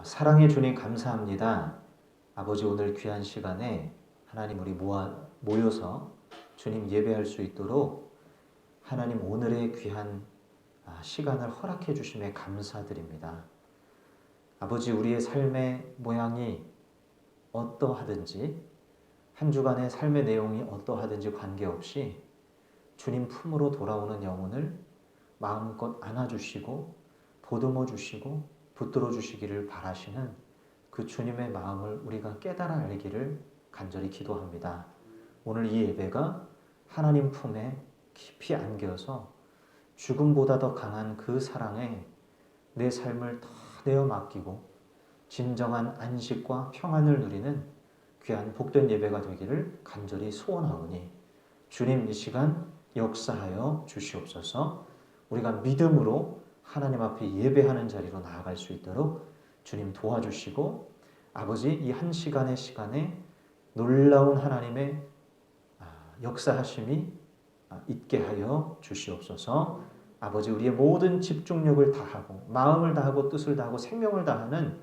사랑의 주님 감사합니다. 아버지 오늘 귀한 시간에 하나님 우리 모여서 주님 예배할 수 있도록 하나님 오늘의 귀한 시간을 허락해 주심에 감사드립니다. 아버지 우리의 삶의 모양이 어떠하든지 한 주간의 삶의 내용이 어떠하든지 관계없이 주님 품으로 돌아오는 영혼을 마음껏 안아주시고 보듬어 주시고 붙들어 주시기를 바라시는 그 주님의 마음을 우리가 깨달아 알기를 간절히 기도합니다. 오늘 이 예배가 하나님 품에 깊이 안겨서 죽음보다 더 강한 그 사랑에 내 삶을 다 내어 맡기고 진정한 안식과 평안을 누리는 귀한 복된 예배가 되기를 간절히 소원하오니 주님 이 시간 역사하여 주시옵소서. 우리가 믿음으로 하나님 앞에 예배하는 자리로 나아갈 수 있도록 주님 도와주시고 아버지 이 한 시간의 시간에 놀라운 하나님의 역사하심이 있게 하여 주시옵소서. 아버지 우리의 모든 집중력을 다하고 마음을 다하고 뜻을 다하고 생명을 다하는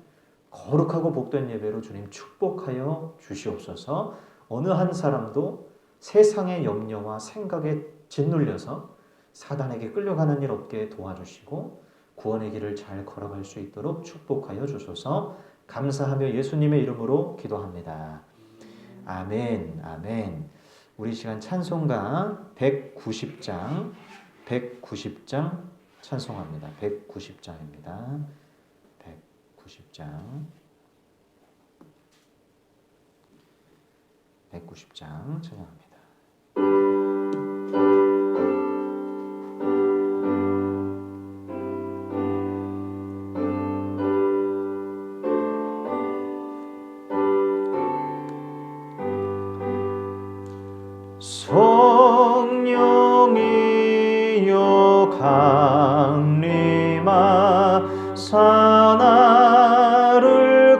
거룩하고 복된 예배로 주님 축복하여 주시옵소서. 어느 한 사람도 세상의 염려와 생각에 짓눌려서 사단에게 끌려가는 일 없게 도와주시고 구원의 길을 잘 걸어갈 수 있도록 축복하여 주소서. 감사하며 예수님의 이름으로 기도합니다. 아멘. 아멘. 우리 시간 찬송가 190장 찬송합니다. 190장입니다. 190장 찬양합니다. 성령이여 강림하사 나를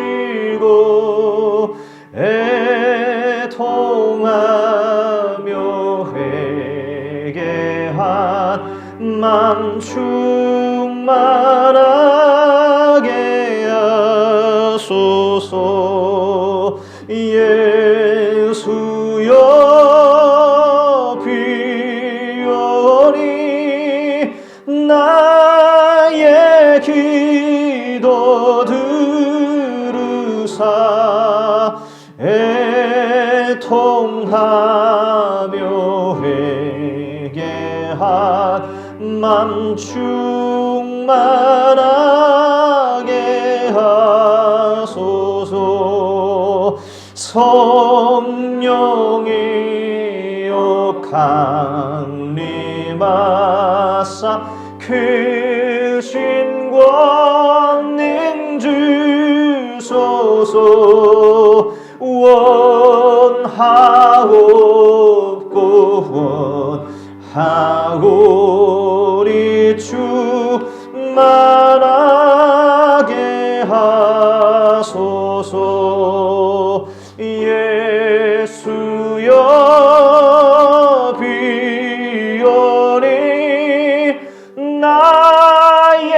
감화하시고 애통하며 회개한 맘 충만하게 하소서. 예수여 비오니 나의 기도 들으사 애통하며 회개한 맘 충만하게 하소서. 성령이여 강림하사 크신 권능 주소서. 원하옵고 원하오리 충만하게 하소서. 예수여 비오니 나의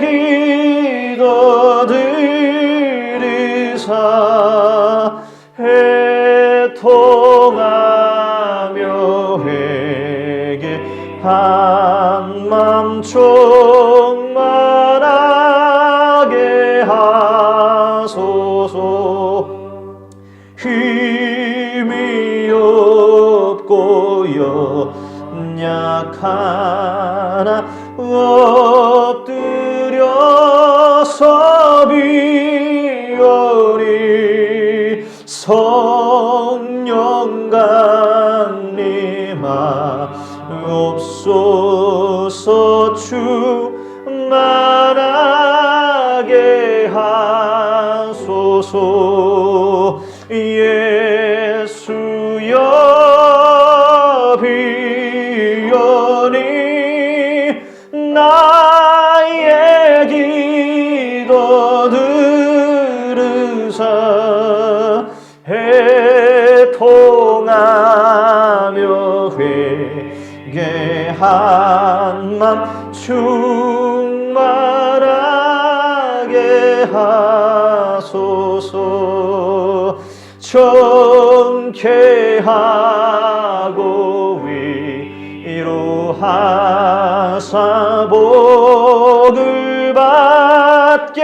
기도 들으사 애통하며 회개한 맘 충만하게 하소서. 힘이 없고 연약하나 엎드려서 비오니 성령 강림하옵소서. 충만하게 하소서. 예수여 비오니 나의 기도 들으사 애통하며 회개한 맘 충만하게 하소서. 정쾌하고 위로하사 복을 받게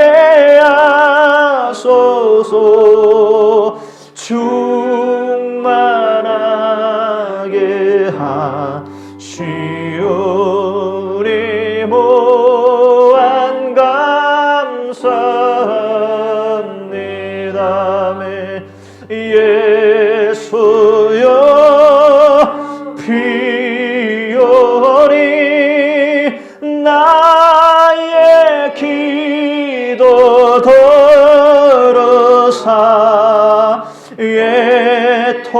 하소서. 충만하게 하시오리. 무한 감사합니다. 예수여 피오리. 나의 기도 들으사 애통하며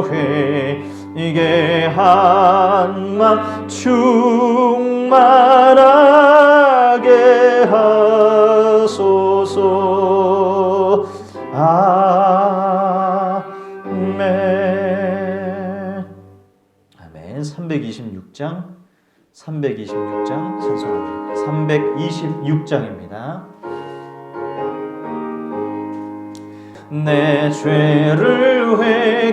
회개 한마 충만하게 하소서. 아멘. 아멘. 326장 찬송합니다. 326장입니다. 내 죄를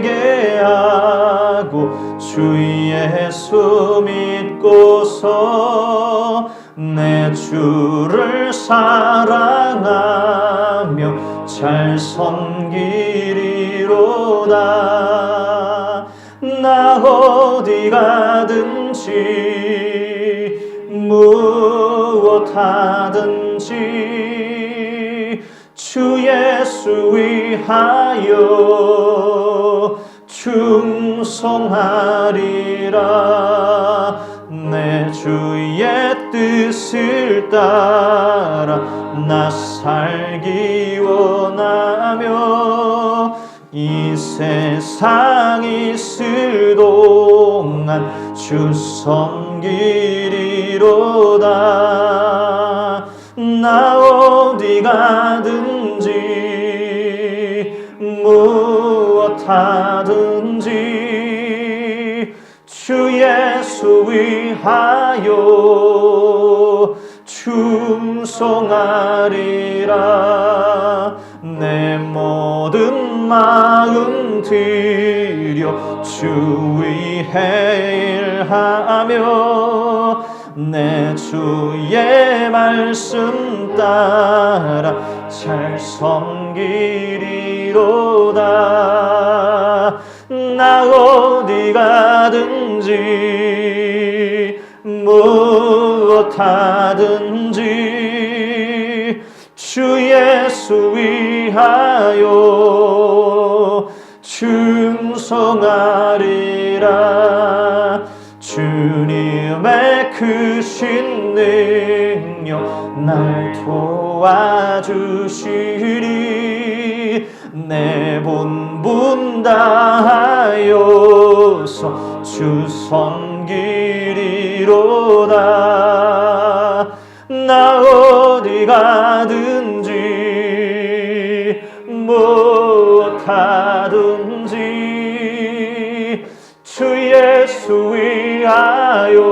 회개하고 주 예수 믿고서 내 주를 사랑하며 잘 섬기리로다. 나 어디 가든지 무엇하든지 주 예수 위하여 충성하리라. 내 주의 뜻을 따라 나 살기 원하며 이 세상 있을 동안 주 섬기리로다. 나 어디 가든지 무엇하든지 주 예수 위하여 충성하리라. 내 모든 마음 들여 주 위해 일하며 내 주의 말씀 따라 잘 섬기리로다. 나 어디 가든지 무엇하든지 주 예수 위하여 충성하리라. 주님의 크신 능력 날 도와주시리. 내 본분 다하여서 주 섬기리로다. 나 어디 가든지 무엇하든지 주 예수 위하여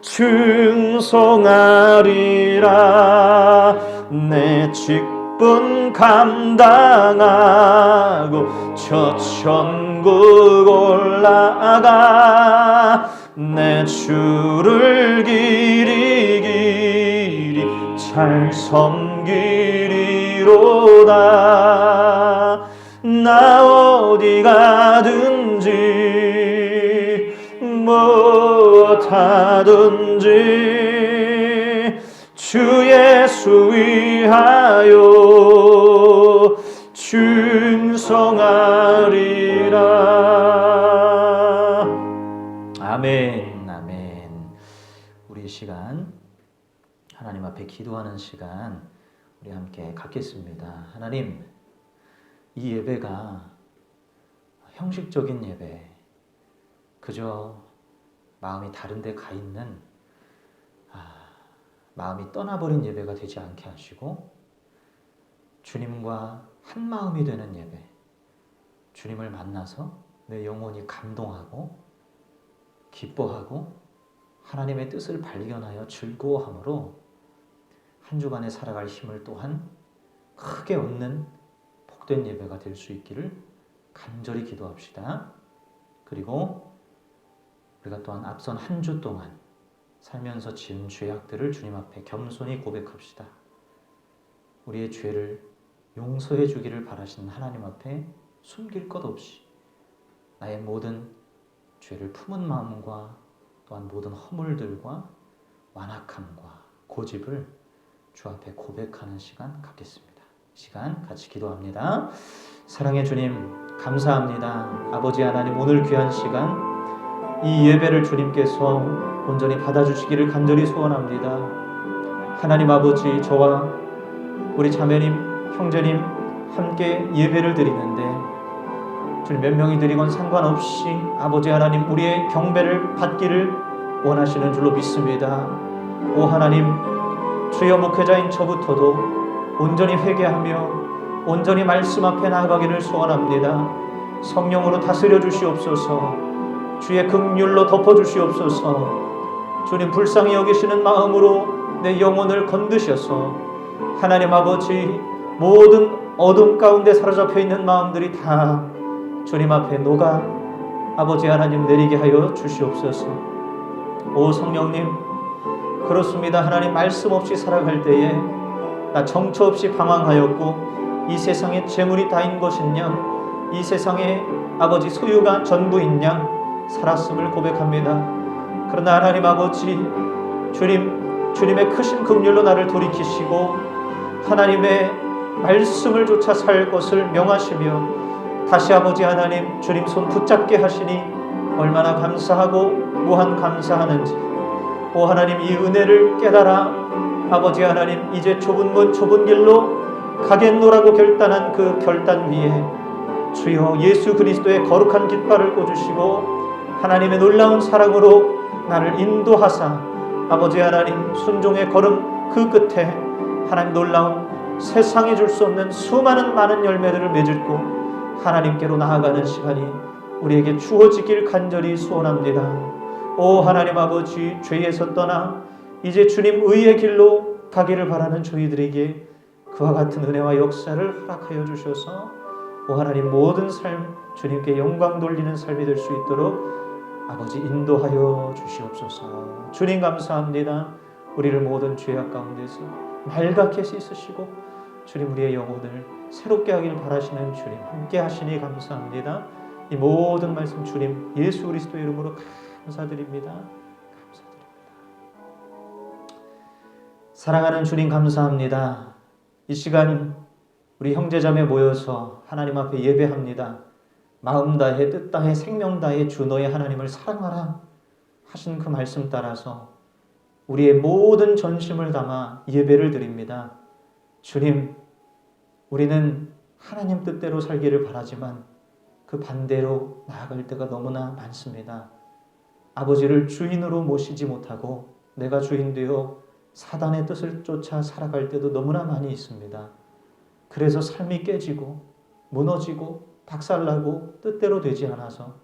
충성하리라. 내 직분 감당하고 저 천국 올라가 내 주를 길이 잘 섬기리로다. 나 어디 가든지 무엇하든지 주 예수 위하여 충성하리라. 아멘. 아멘. 우리 시간 하나님 앞에 기도하는 시간 우리 함께 갖겠습니다. 하나님, 이 예배가 형식적인 예배, 그저 마음이 다른 데 가 있는 마음이 떠나버린 예배가 되지 않게 하시고 주님과 한 마음이 되는 예배, 주님을 만나서 내 영혼이 감동하고 기뻐하고 하나님의 뜻을 발견하여 즐거워함으로 한 주간에 살아갈 힘을 또한 크게 얻는 복된 예배가 될 수 있기를 간절히 기도합시다. 그리고 우리가 또한 앞선 한 주 동안 살면서 지은 죄악들을 주님 앞에 겸손히 고백합시다. 우리의 죄를 용서해 주기를 바라시는 하나님 앞에 숨길 것 없이 나의 모든 죄를 품은 마음과 또한 모든 허물들과 완악함과 고집을 주 앞에 고백하는 시간 갖겠습니다. 이 시간 같이 기도합니다. 사랑의 주님, 감사합니다. 아버지 하나님, 오늘 귀한 시간 이 예배를 주님께서 온전히 받아주시기를 간절히 소원합니다. 하나님 아버지, 저와 우리 자매님, 형제님 함께 예배를 드리는데 주님 몇 명이 드리건 상관없이 아버지 하나님 우리의 경배를 받기를 원하시는 줄로 믿습니다. 오 하나님, 주여 목회자인 저부터도 온전히 회개하며 온전히 말씀 앞에 나아가기를 소원합니다. 성령으로 다스려 주시옵소서. 주의 긍휼로 덮어 주시옵소서. 주님 불쌍히 여기시는 마음으로 내 영혼을 건드셔서 하나님 아버지 모든 어둠 가운데 사로잡혀 있는 마음들이 다 주님 앞에 녹아 아버지 하나님 내리게 하여 주시옵소서. 오 성령님, 그렇습니다. 하나님 말씀 없이 살아갈 때에 나 정처 없이 방황하였고 이 세상에 재물이 다인 것인 양, 이 세상에 아버지 소유가 전부인 양 살았음을 고백합니다. 그러나 하나님 아버지 주님의 크신 긍휼로 나를 돌이키시고 하나님의 말씀을 쫓아 살 것을 명하시며 다시 아버지 하나님 주님 손 붙잡게 하시니 얼마나 감사하고 무한 감사하는지. 오 하나님, 이 은혜를 깨달아 아버지 하나님 이제 좁은 문 좁은 길로 가겠노라고 결단한 그 결단 위에 주여 예수 그리스도의 거룩한 깃발을 꽂으시고 하나님의 놀라운 사랑으로 나를 인도하사 아버지 하나님 순종의 걸음 그 끝에 하나님 놀라운 세상에 줄 수 없는 수많은 많은 열매들을 맺고 하나님께로 나아가는 시간이 우리에게 주어지길 간절히 소원합니다. 오 하나님 아버지, 죄에서 떠나 이제 주님 의의 길로 가기를 바라는 저희들에게 그와 같은 은혜와 역사를 허락하여 주셔서 오 하나님 모든 삶 주님께 영광 돌리는 삶이 될 수 있도록 아버지 인도하여 주시옵소서. 주님 감사합니다. 우리를 모든 죄악 가운데서 맑게 씻으시고 주님 우리의 영혼을 새롭게 하길 바라시는 주님 함께 하시니 감사합니다. 이 모든 말씀 주님 예수 그리스도의 이름으로 감사드립니다. 감사드립니다. 사랑하는 주님 감사합니다. 이 시간 우리 형제자매 모여서 하나님 앞에 예배합니다. 마음 다해 뜻 다해 생명 다해 주 너의 하나님을 사랑하라 하신 그 말씀 따라서 우리의 모든 전심을 담아 예배를 드립니다. 주님, 우리는 하나님 뜻대로 살기를 바라지만 그 반대로 나아갈 때가 너무나 많습니다. 아버지를 주인으로 모시지 못하고 내가 주인 되어 사단의 뜻을 쫓아 살아갈 때도 너무나 많이 있습니다. 그래서 삶이 깨지고 무너지고 박살나고 뜻대로 되지 않아서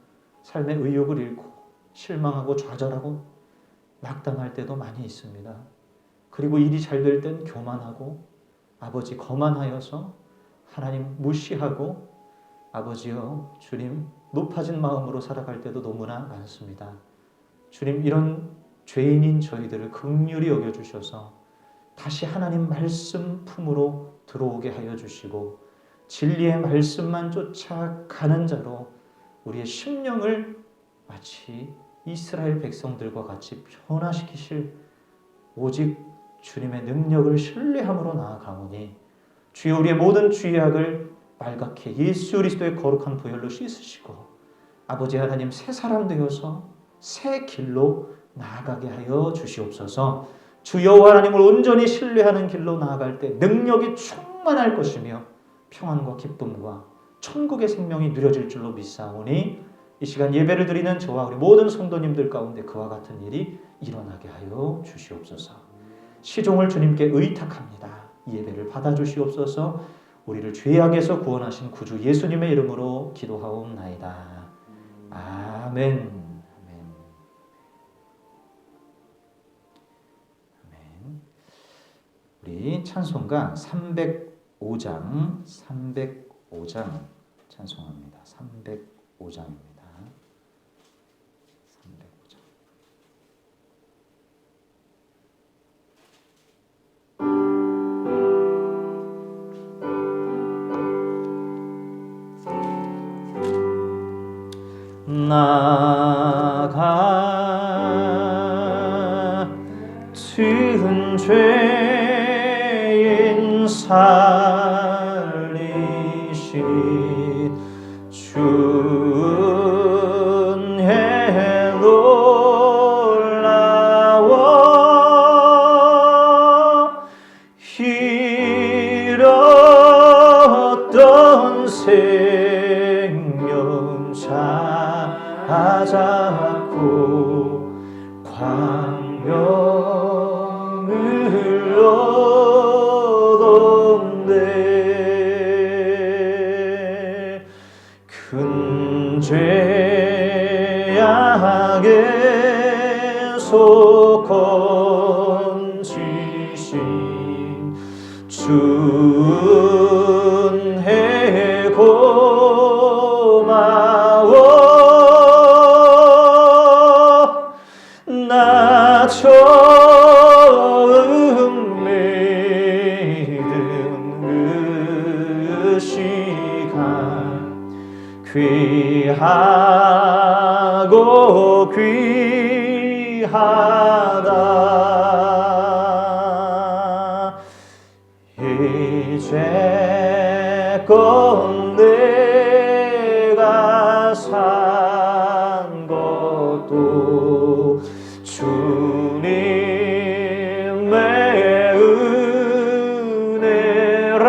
삶의 의욕을 잃고 실망하고 좌절하고 낙담할 때도 많이 있습니다. 그리고 일이 잘 될 땐 교만하고 아버지 거만하여서 하나님 무시하고 아버지여 주님 높아진 마음으로 살아갈 때도 너무나 많습니다. 주님 이런 죄인인 저희들을 긍휼히 여겨주셔서 다시 하나님 말씀 품으로 들어오게 하여 주시고 진리의 말씀만 쫓아가는 자로 우리의 심령을 마치 이스라엘 백성들과 같이 변화시키실 오직 주님의 능력을 신뢰함으로 나아가오니 주여 우리의 모든 죄악을 빨갛게 예수 그리스도의 거룩한 보혈로 씻으시고 아버지 하나님 새 사람 되어서 새 길로 나아가게 하여 주시옵소서. 주여 하나님을 온전히 신뢰하는 길로 나아갈 때 능력이 충만할 것이며 평안과 기쁨과 천국의 생명이 누려질 줄로 믿사오니 이 시간 예배를 드리는 저와 우리 모든 성도님들 가운데 그와 같은 일이 일어나게 하여 주시옵소서. 시종을 주님께 의탁합니다. 이 예배를 받아주시옵소서. 우리를 죄악에서 구원하신 구주 예수님의 이름으로 기도하옵나이다. 아멘. 우리 찬송가 305장 찬송합니다. 305장입니다. 305장. 나 같은 죄인 살리신 주은혜 놀라워 잃었던 생명 찾았고 광명을 얻었네. 큰 죄악에서 건지신 주은혜 고마워. 나 처음 믿은 그 시간 귀하고 귀하다. 이제껏 내가 산 것도 주님의 은혜라.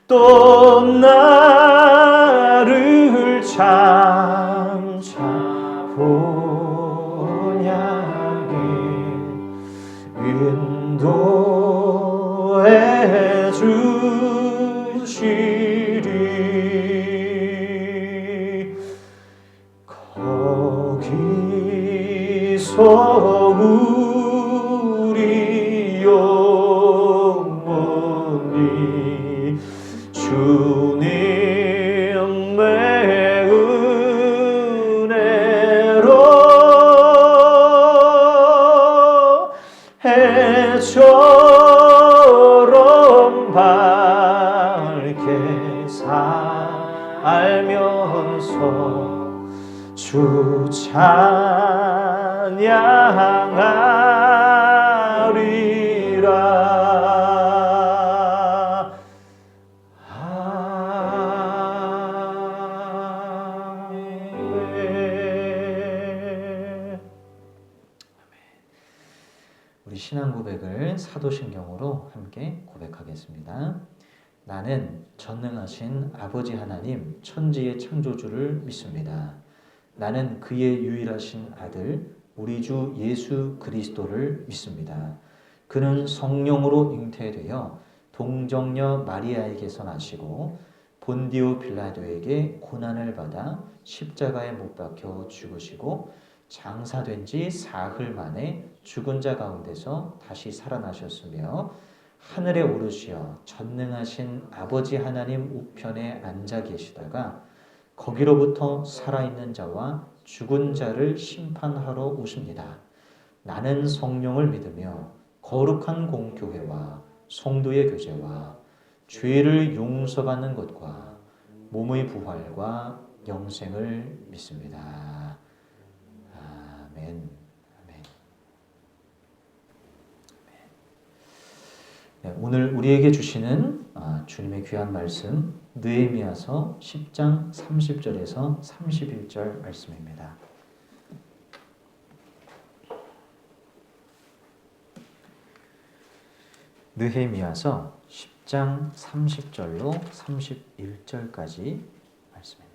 또 나를 참차 본향에 인도해 주시리. 거기서 우리 영혼이 주님의 은혜로 해처럼 밝게 살면서 주 찬양하리라. 아멘. 우리 신앙 고백을 사도신경으로 함께 고백하겠습니다. 나는 전능하신 아버지 하나님 천지의 창조주를 믿습니다. 나는 그의 유일하신 아들 우리 주 예수 그리스도를 믿습니다. 그는 성령으로 잉태되어 동정녀 마리아에게서 나시고 본디오 빌라도에게 고난을 받아 십자가에 못 박혀 죽으시고 장사된 지 사흘 만에 죽은 자 가운데서 다시 살아나셨으며 하늘에 오르시어 전능하신 아버지 하나님 우편에 앉아 계시다가 거기로부터 살아있는 자와 죽은 자를 심판하러 오십니다. 나는 성령을 믿으며 거룩한 공교회와 성도의 교제와 죄를 용서받는 것과 몸의 부활과 영생을 믿습니다. 아멘. 네, 오늘 우리에게 주시는 주님의 귀한 말씀 느헤미야서 10장 30절에서 31절 말씀입니다. 느헤미야서 10장 30절로 31절까지 말씀입니다.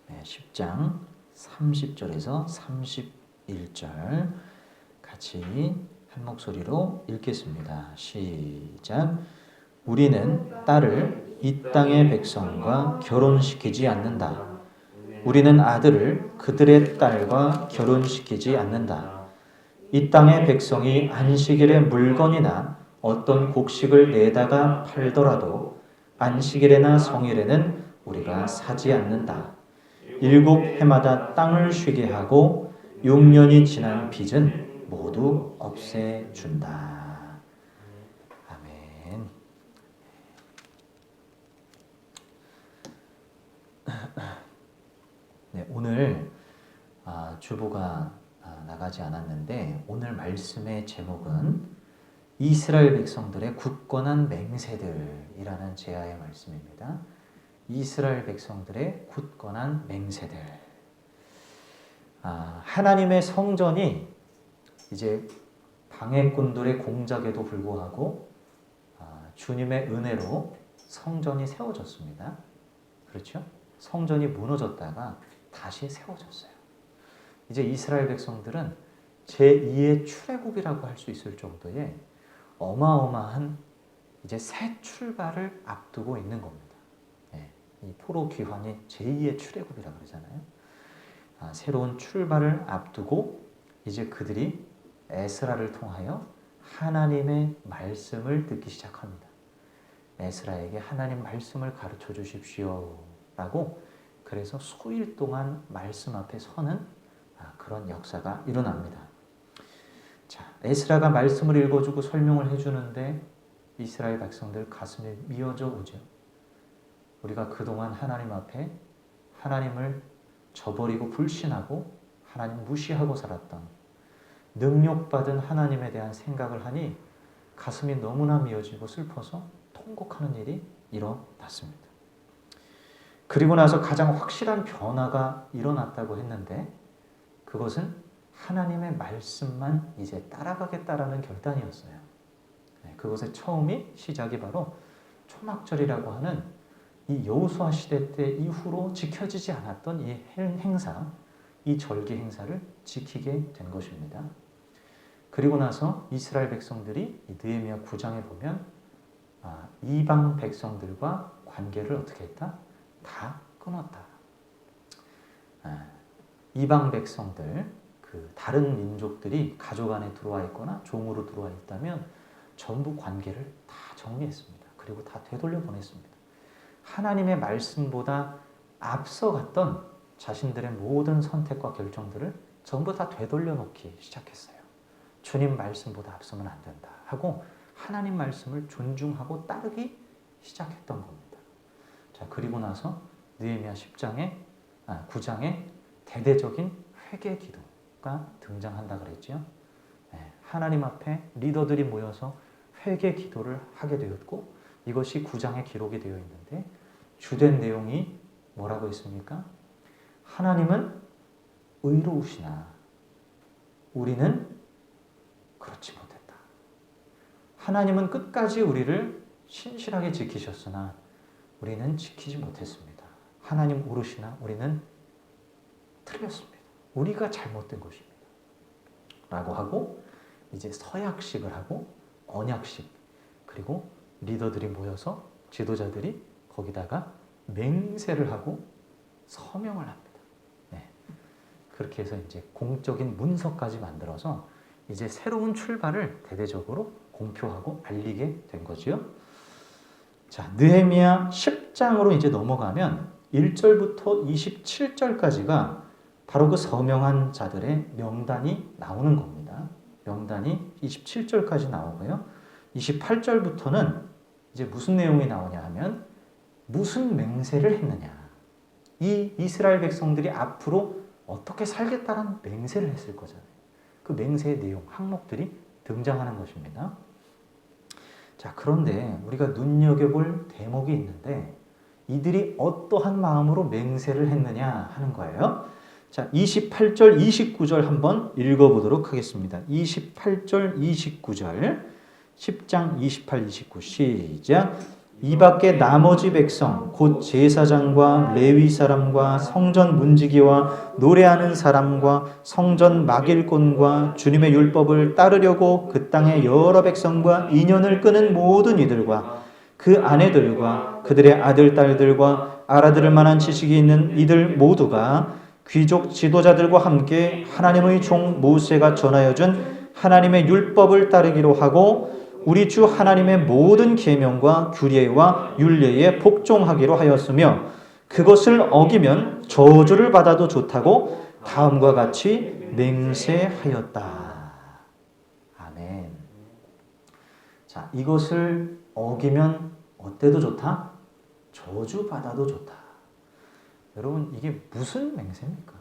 네, 10장 30절에서 31절 같이 한 목소리로 읽겠습니다. 시작. 우리는 딸을 이 땅의 백성과 결혼시키지 않는다. 우리는 아들을 그들의 딸과 결혼시키지 않는다. 이 땅의 백성이 안식일에 물건이나 어떤 곡식을 내다가 팔더라도 안식일에나 성일에는 우리가 사지 않는다. 7해마다 땅을 쉬게 하고 6년이 지난 빚은 모두 없애준다. 아멘. 네, 오늘 주보가 나가지 않았는데 오늘 말씀의 제목은 이스라엘 백성들의 굳건한 맹세들이라는 제야의 말씀입니다. 이스라엘 백성들의 굳건한 맹세들. 하나님의 성전이 이제 방해꾼들의 공작에도 불구하고 주님의 은혜로 성전이 세워졌습니다. 그렇죠? 성전이 무너졌다가 다시 세워졌어요. 이제 이스라엘 백성들은 제2의 출애굽이라고 할 수 있을 정도의 어마어마한 이제 새 출발을 앞두고 있는 겁니다. 이 포로 귀환이 제2의 출애굽이라고 그러잖아요. 새로운 출발을 앞두고 이제 그들이 에스라를 통하여 하나님의 말씀을 듣기 시작합니다. 에스라에게 하나님 말씀을 가르쳐 주십시오 라고 그래서 수일 동안 말씀 앞에 서는 그런 역사가 일어납니다. 자, 에스라가 말씀을 읽어주고 설명을 해주는데 이스라엘 백성들 가슴이 미어져 오죠. 우리가 그동안 하나님 앞에 하나님을 저버리고 불신하고 하나님 무시하고 살았던 능력받은 하나님에 대한 생각을 하니 가슴이 너무나 미어지고 슬퍼서 통곡하는 일이 일어났습니다. 그리고 나서 가장 확실한 변화가 일어났다고 했는데 그것은 하나님의 말씀만 이제 따라가겠다라는 결단이었어요. 그것의 시작이 바로 초막절이라고 하는 이 여호수아 시대 때 이후로 지켜지지 않았던 이 행사, 이 절기 행사를 지키게 된 것입니다. 그리고 나서 이스라엘 백성들이 느헤미야 9장에 보면 이방 백성들과 관계를 어떻게 했다? 다 끊었다. 이방 백성들, 그 다른 민족들이 가족 안에 들어와 있거나 종으로 들어와 있다면 전부 관계를 다 정리했습니다. 그리고 다 되돌려 보냈습니다. 하나님의 말씀보다 앞서갔던 자신들의 모든 선택과 결정들을 전부 다 되돌려 놓기 시작했어요. 주님 말씀보다 앞서면 안 된다 하고 하나님 말씀을 존중하고 따르기 시작했던 겁니다. 자, 그리고 나서 느헤미야 9장에 대대적인 회개 기도가 등장한다 그랬죠. 하나님 앞에 리더들이 모여서 회개 기도를 하게 되었고 이것이 9장에 기록이 되어 있는데 주된 내용이 뭐라고 했습니까? 하나님은 의로우시나 우리는 그렇지 못했다. 하나님은 끝까지 우리를 신실하게 지키셨으나 우리는 지키지 못했습니다. 하나님 오르시나 우리는 틀렸습니다. 우리가 잘못된 것입니다. 라고 하고 이제 서약식을 하고 언약식 그리고 리더들이 모여서 지도자들이 거기다가 맹세를 하고 서명을 합니다. 그렇게 해서 이제 공적인 문서까지 만들어서 이제 새로운 출발을 대대적으로 공표하고 알리게 된 거죠. 자, 느헤미야 10장으로 이제 넘어가면 1절부터 27절까지가 바로 그 서명한 자들의 명단이 나오는 겁니다. 명단이 27절까지 나오고요. 28절부터는 이제 무슨 내용이 나오냐 하면 무슨 맹세를 했느냐. 이 이스라엘 백성들이 앞으로 어떻게 살겠다는 맹세를 했을 거잖아요. 그 맹세의 내용, 항목들이 등장하는 것입니다. 자, 그런데 우리가 눈여겨볼 대목이 있는데 이들이 어떠한 마음으로 맹세를 했느냐 하는 거예요. 자, 28절, 29절 한번 읽어보도록 하겠습니다. 28절, 29절 10장 28, 29 시작. 이 밖에 나머지 백성 곧 제사장과 레위 사람과 성전 문지기와 노래하는 사람과 성전 막일꾼과 주님의 율법을 따르려고 그 땅의 여러 백성과 인연을 끄는 모든 이들과 그 아내들과 그들의 아들, 딸들과 알아들을 만한 지식이 있는 이들 모두가 귀족 지도자들과 함께 하나님의 종 모세가 전하여 준 하나님의 율법을 따르기로 하고 우리 주 하나님의 모든 계명과 규례와 율례에 복종하기로 하였으며 그것을 어기면 저주를 받아도 좋다고 다음과 같이 맹세하였다. 아멘. 자, 이것을 어기면 어때도 좋다? 저주 받아도 좋다. 여러분, 이게 무슨 맹세입니까?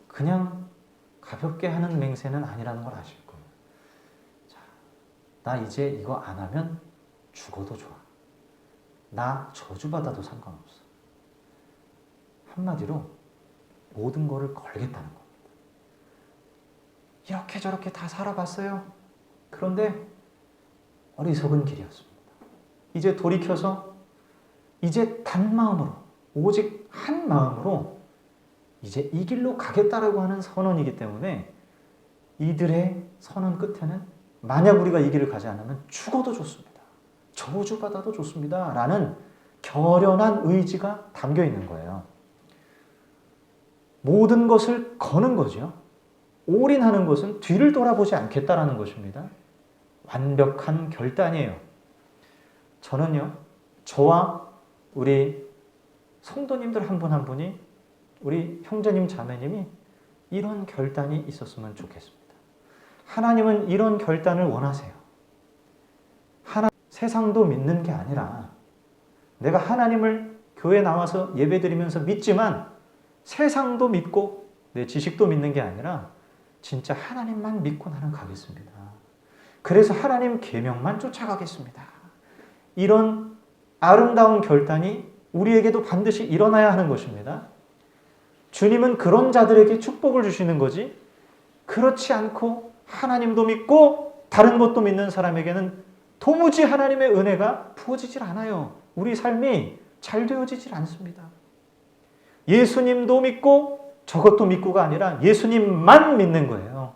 그냥 가볍게 하는 맹세는 아니라는 걸 아실 거예요. 자, 나 이제 이거 안 하면 죽어도 좋아. 나 저주받아도 상관없어. 한마디로 모든 거를 걸겠다는 겁니다. 이렇게 저렇게 다 살아봤어요. 그런데 어리석은 길이었습니다. 이제 돌이켜서 이제 단 마음으로 오직 한 마음으로 이제 이 길로 가겠다라고 하는 선언이기 때문에 이들의 선언 끝에는 만약 우리가 이 길을 가지 않으면 죽어도 좋습니다. 저주받아도 좋습니다. 라는 결연한 의지가 담겨 있는 거예요. 모든 것을 거는 거죠. 올인하는 것은 뒤를 돌아보지 않겠다라는 것입니다. 완벽한 결단이에요. 저는요, 저와 우리 성도님들 한 분 한 분이 우리 형제님 자매님이 이런 결단이 있었으면 좋겠습니다. 하나님은 이런 결단을 원하세요. 세상도 믿는 게 아니라 내가 하나님을 교회 나와서 예배드리면서 믿지만 세상도 믿고 내 지식도 믿는 게 아니라 진짜 하나님만 믿고 나는 가겠습니다. 그래서 하나님 계명만 쫓아가겠습니다. 이런 아름다운 결단이 우리에게도 반드시 일어나야 하는 것입니다. 주님은 그런 자들에게 축복을 주시는 거지 그렇지 않고 하나님도 믿고 다른 것도 믿는 사람에게는 도무지 하나님의 은혜가 부어지질 않아요. 우리 삶이 잘 되어지질 않습니다. 예수님도 믿고 저것도 믿고가 아니라 예수님만 믿는 거예요.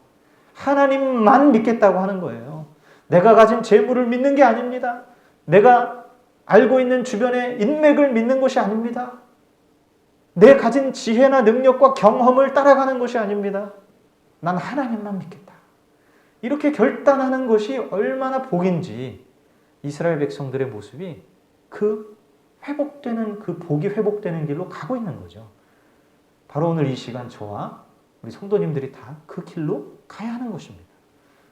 하나님만 믿겠다고 하는 거예요. 내가 가진 재물을 믿는 게 아닙니다. 내가 알고 있는 주변의 인맥을 믿는 것이 아닙니다. 내 가진 지혜나 능력과 경험을 따라가는 것이 아닙니다. 난 하나님만 믿겠다. 이렇게 결단하는 것이 얼마나 복인지 이스라엘 백성들의 모습이 그 회복되는 그 복이 회복되는 길로 가고 있는 거죠. 바로 오늘 이 시간 저와 우리 성도님들이 다 그 길로 가야 하는 것입니다.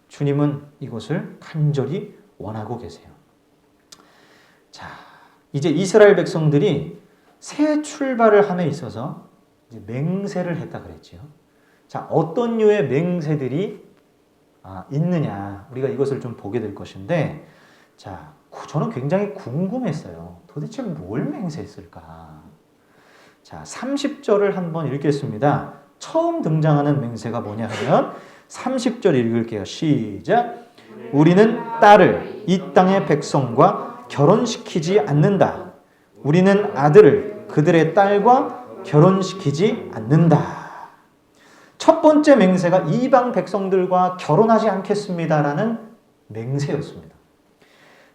주님은 이것을 간절히 원하고 계세요. 자, 이제 이스라엘 백성들이 새 출발을 함에 있어서 이제 맹세를 했다 그랬죠. 자, 어떤 류의 맹세들이 있느냐, 우리가 이것을 좀 보게 될 것인데, 자, 저는 굉장히 궁금했어요. 도대체 뭘 맹세했을까? 자, 30절을 한번 읽겠습니다. 처음 등장하는 맹세가 뭐냐 하면 30절 읽을게요. 시작. 우리는 딸을 이 땅의 백성과 결혼시키지 않는다. 우리는 아들을 그들의 딸과 결혼시키지 않는다. 첫 번째 맹세가 이방 백성들과 결혼하지 않겠습니다라는 맹세였습니다.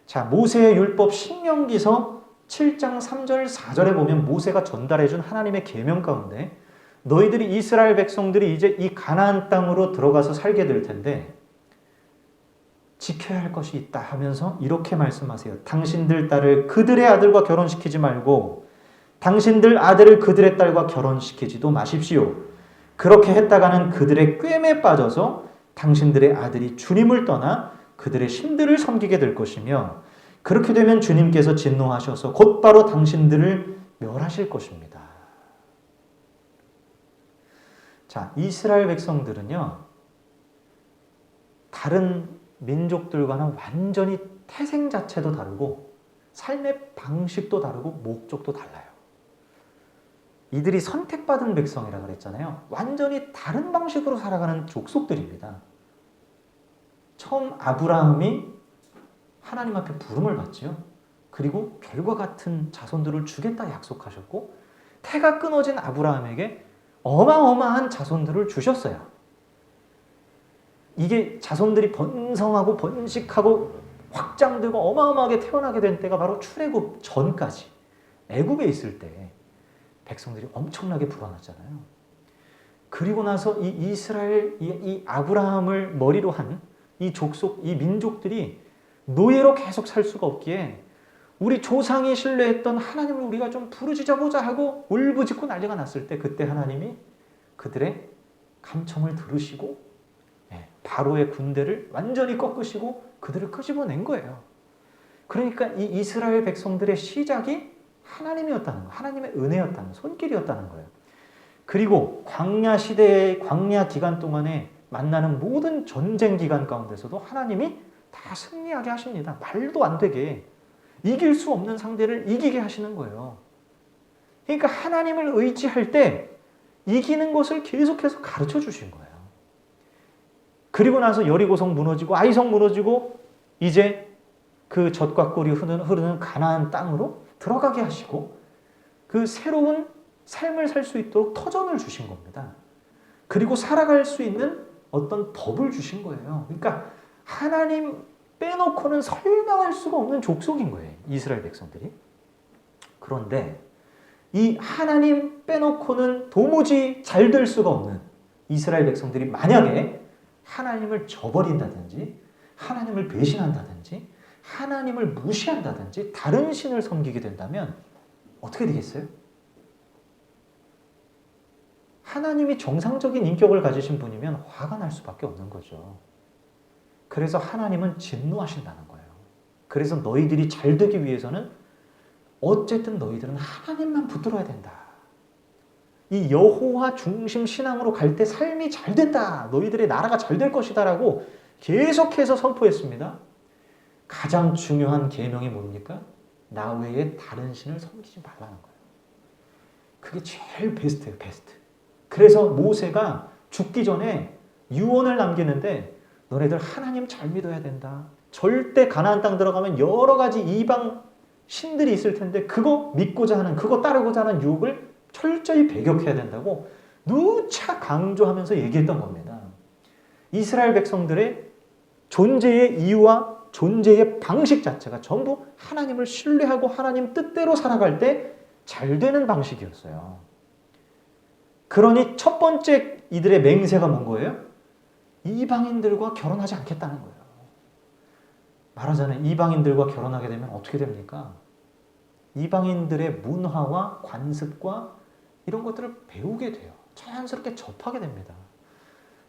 자, 모세의 율법 신명기서 7장 3절 4절에 보면 모세가 전달해 준 하나님의 계명 가운데 너희들이 이스라엘 백성들이 이제 이 가나안 땅으로 들어가서 살게 될 텐데 지켜야 할 것이 있다 하면서 이렇게 말씀하세요. 당신들 딸을 그들의 아들과 결혼시키지 말고 당신들 아들을 그들의 딸과 결혼시키지도 마십시오. 그렇게 했다가는 그들의 꾀에 빠져서 당신들의 아들이 주님을 떠나 그들의 신들을 섬기게 될 것이며 그렇게 되면 주님께서 진노하셔서 곧바로 당신들을 멸하실 것입니다. 자, 이스라엘 백성들은요, 다른 민족들과는 완전히 태생 자체도 다르고 삶의 방식도 다르고 목적도 달라요. 이들이 선택받은 백성이라 그랬잖아요. 완전히 다른 방식으로 살아가는 족속들입니다. 처음 아브라함이 하나님 앞에 부름을 받지요. 그리고 별과 같은 자손들을 주겠다 약속하셨고 태가 끊어진 아브라함에게 어마어마한 자손들을 주셨어요. 이게 자손들이 번성하고 번식하고 확장되고 어마어마하게 태어나게 된 때가 바로 출애굽 전까지 애굽에 있을 때 백성들이 엄청나게 불어났잖아요. 그리고 나서 이 이스라엘, 이 아브라함을 머리로 한 이 족속, 이 민족들이 노예로 계속 살 수가 없기에 우리 조상이 신뢰했던 하나님을 우리가 좀 부르짖어보자 하고 울부짖고 난리가 났을 때 그때 하나님이 그들의 감청을 들으시고 바로의 군대를 완전히 꺾으시고 그들을 끄집어낸 거예요. 그러니까 이 이스라엘 백성들의 시작이 하나님이었다는 거예요. 하나님의 은혜였다는, 손길이었다는 거예요. 그리고 광야 시대의 광야 기간 동안에 만나는 모든 전쟁 기간 가운데서도 하나님이 다 승리하게 하십니다. 말도 안 되게 이길 수 없는 상대를 이기게 하시는 거예요. 그러니까 하나님을 의지할 때 이기는 것을 계속해서 가르쳐 주신 거예요. 그리고 나서 여리고성 무너지고 아이성 무너지고 이제 그 젖과 꿀이 흐르는 가나안 땅으로 들어가게 하시고 그 새로운 삶을 살 수 있도록 터전을 주신 겁니다. 그리고 살아갈 수 있는 어떤 법을 주신 거예요. 그러니까 하나님 빼놓고는 설명할 수가 없는 족속인 거예요. 이스라엘 백성들이. 그런데 이 하나님 빼놓고는 도무지 잘 될 수가 없는 이스라엘 백성들이 만약에 하나님을 저버린다든지 하나님을 배신한다든지 하나님을 무시한다든지 다른 신을 섬기게 된다면 어떻게 되겠어요? 하나님이 정상적인 인격을 가지신 분이면 화가 날 수밖에 없는 거죠. 그래서 하나님은 진노하신다는 거예요. 그래서 너희들이 잘 되기 위해서는 어쨌든 너희들은 하나님만 붙들어야 된다. 이 여호와 중심 신앙으로 갈 때 삶이 잘 된다. 너희들의 나라가 잘 될 것이다 라고 계속해서 선포했습니다. 가장 중요한 계명이 뭡니까? 나 외에 다른 신을 섬기지 말라는 거예요. 그게 제일 베스트예요. 베스트. 그래서 모세가 죽기 전에 유언을 남기는데 너네들 하나님 잘 믿어야 된다. 절대 가나안 땅 들어가면 여러 가지 이방 신들이 있을 텐데 그거 믿고자 하는, 그거 따르고자 하는 유혹을 철저히 배격해야 된다고 누차 강조하면서 얘기했던 겁니다. 이스라엘 백성들의 존재의 이유와 존재의 방식 자체가 전부 하나님을 신뢰하고 하나님 뜻대로 살아갈 때 잘 되는 방식이었어요. 그러니 첫 번째 이들의 맹세가 뭔 거예요? 이방인들과 결혼하지 않겠다는 거예요. 말하자면 이방인들과 결혼하게 되면 어떻게 됩니까? 이방인들의 문화와 관습과 이런 것들을 배우게 돼요. 자연스럽게 접하게 됩니다.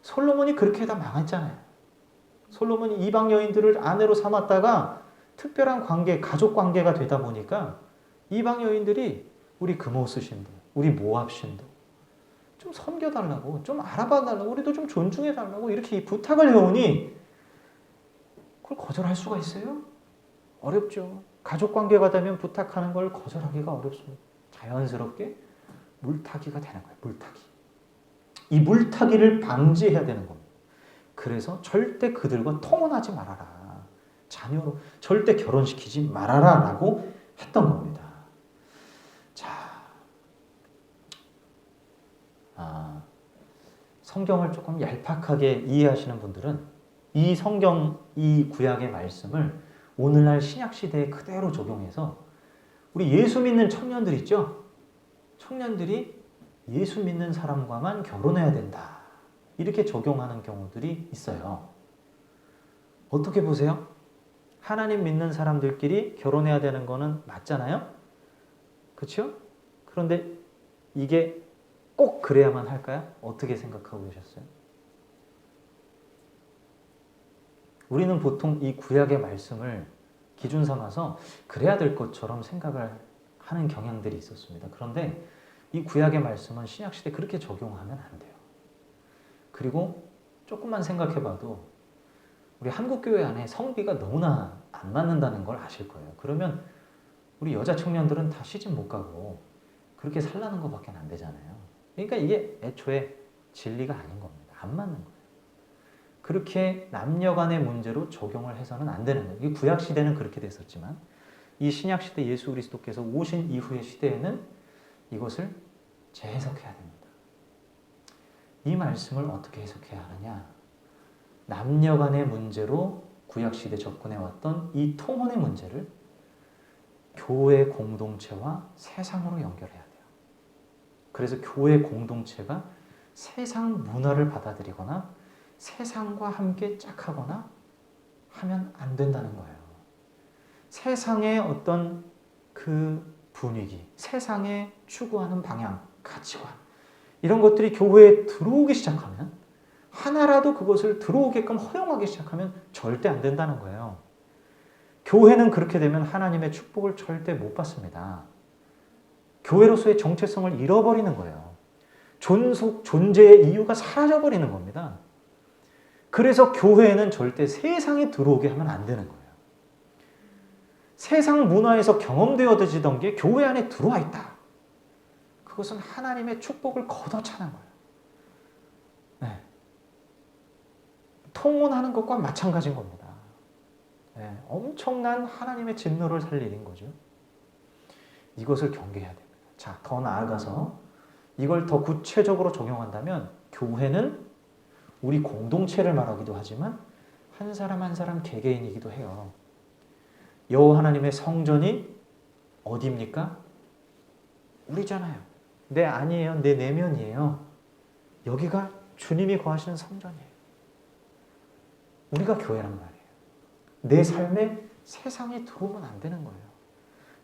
솔로몬이 그렇게 다 망했잖아요. 솔로몬이 이방 여인들을 아내로 삼았다가 특별한 관계, 가족 관계가 되다 보니까 이방 여인들이 우리 그모스 신도, 우리 모압 신도 좀 섬겨달라고, 좀 알아봐달라고, 우리도 좀 존중해달라고 이렇게 부탁을 해오니 그걸 거절할 수가 있어요? 어렵죠. 가족관계가 되면 부탁하는 걸 거절하기가 어렵습니다. 자연스럽게 물타기가 되는 거예요. 물타기. 이 물타기를 방지해야 되는 겁니다. 그래서 절대 그들과 통혼하지 말아라. 자녀로 절대 결혼시키지 말아라 라고 했던 겁니다. 자, 성경을 조금 얄팍하게 이해하시는 분들은 이 성경, 이 구약의 말씀을 오늘날 신약시대에 그대로 적용해서 우리 예수 믿는 청년들 있죠? 청년들이 예수 믿는 사람과만 결혼해야 된다. 이렇게 적용하는 경우들이 있어요. 어떻게 보세요? 하나님 믿는 사람들끼리 결혼해야 되는 거는 맞잖아요? 그렇죠? 그런데 이게 꼭 그래야만 할까요? 어떻게 생각하고 계셨어요? 우리는 보통 이 구약의 말씀을 기준 삼아서 그래야 될 것처럼 생각을 하는 경향들이 있었습니다. 그런데 이 구약의 말씀은 신약시대에 그렇게 적용하면 안 돼요. 그리고 조금만 생각해봐도 우리 한국교회 안에 성비가 너무나 안 맞는다는 걸 아실 거예요. 그러면 우리 여자 청년들은 다 시집 못 가고 그렇게 살라는 것밖에 안 되잖아요. 그러니까 이게 애초에 진리가 아닌 겁니다. 안 맞는 거예요. 그렇게 남녀 간의 문제로 적용을 해서는 안 되는 거예요. 이 구약 시대는 그렇게 됐었지만 이 신약 시대 예수 그리스도께서 오신 이후의 시대에는 이것을 재해석해야 됩니다. 이 말씀을 어떻게 해석해야 하느냐? 남녀 간의 문제로 구약시대 접근해왔던 이 통혼의 문제를 교회 공동체와 세상으로 연결해야 돼요. 그래서 교회 공동체가 세상 문화를 받아들이거나 세상과 함께 짝하거나 하면 안 된다는 거예요. 세상의 어떤 그 분위기, 세상에 추구하는 방향, 가치관 이런 것들이 교회에 들어오기 시작하면 하나라도 그것을 들어오게끔 허용하기 시작하면 절대 안 된다는 거예요. 교회는 그렇게 되면 하나님의 축복을 절대 못 받습니다. 교회로서의 정체성을 잃어버리는 거예요. 존재의 이유가 사라져버리는 겁니다. 그래서 교회에는 절대 세상이 들어오게 하면 안 되는 거예요. 세상 문화에서 경험되어지던 게 교회 안에 들어와 있다. 그것은 하나님의 축복을 걷어차는 거예요. 네. 통혼하는 것과 마찬가지인 겁니다. 네. 엄청난 하나님의 진노를 살 일인 거죠. 이것을 경계해야 됩니다. 자, 더 나아가서 이걸 더 구체적으로 적용한다면 교회는 우리 공동체를 말하기도 하지만 한 사람 한 사람 개개인이기도 해요. 여호와 하나님의 성전이 어디입니까? 우리잖아요. 내 안이에요. 내 내면이에요. 여기가 주님이 거하시는 성전이에요. 우리가 교회란 말이에요. 내 삶에 세상이 들어오면 안 되는 거예요.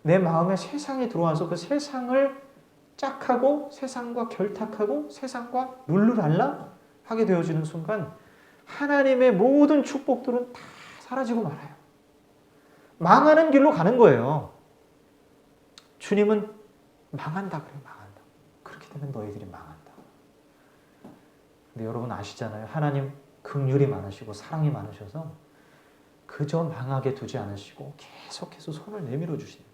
내 마음에 세상이 들어와서 그 세상을 짝하고 세상과 결탁하고 세상과 룰루랄라 하게 되어지는 순간 하나님의 모든 축복들은 다 사라지고 말아요. 망하는 길로 가는 거예요. 주님은 망한다 그래요. 망한다. 그렇게 되면 너희들이 망한다. 근데 여러분 아시잖아요. 하나님 긍휼이 많으시고 사랑이 많으셔서 그저 망하게 두지 않으시고 계속해서 손을 내밀어 주시는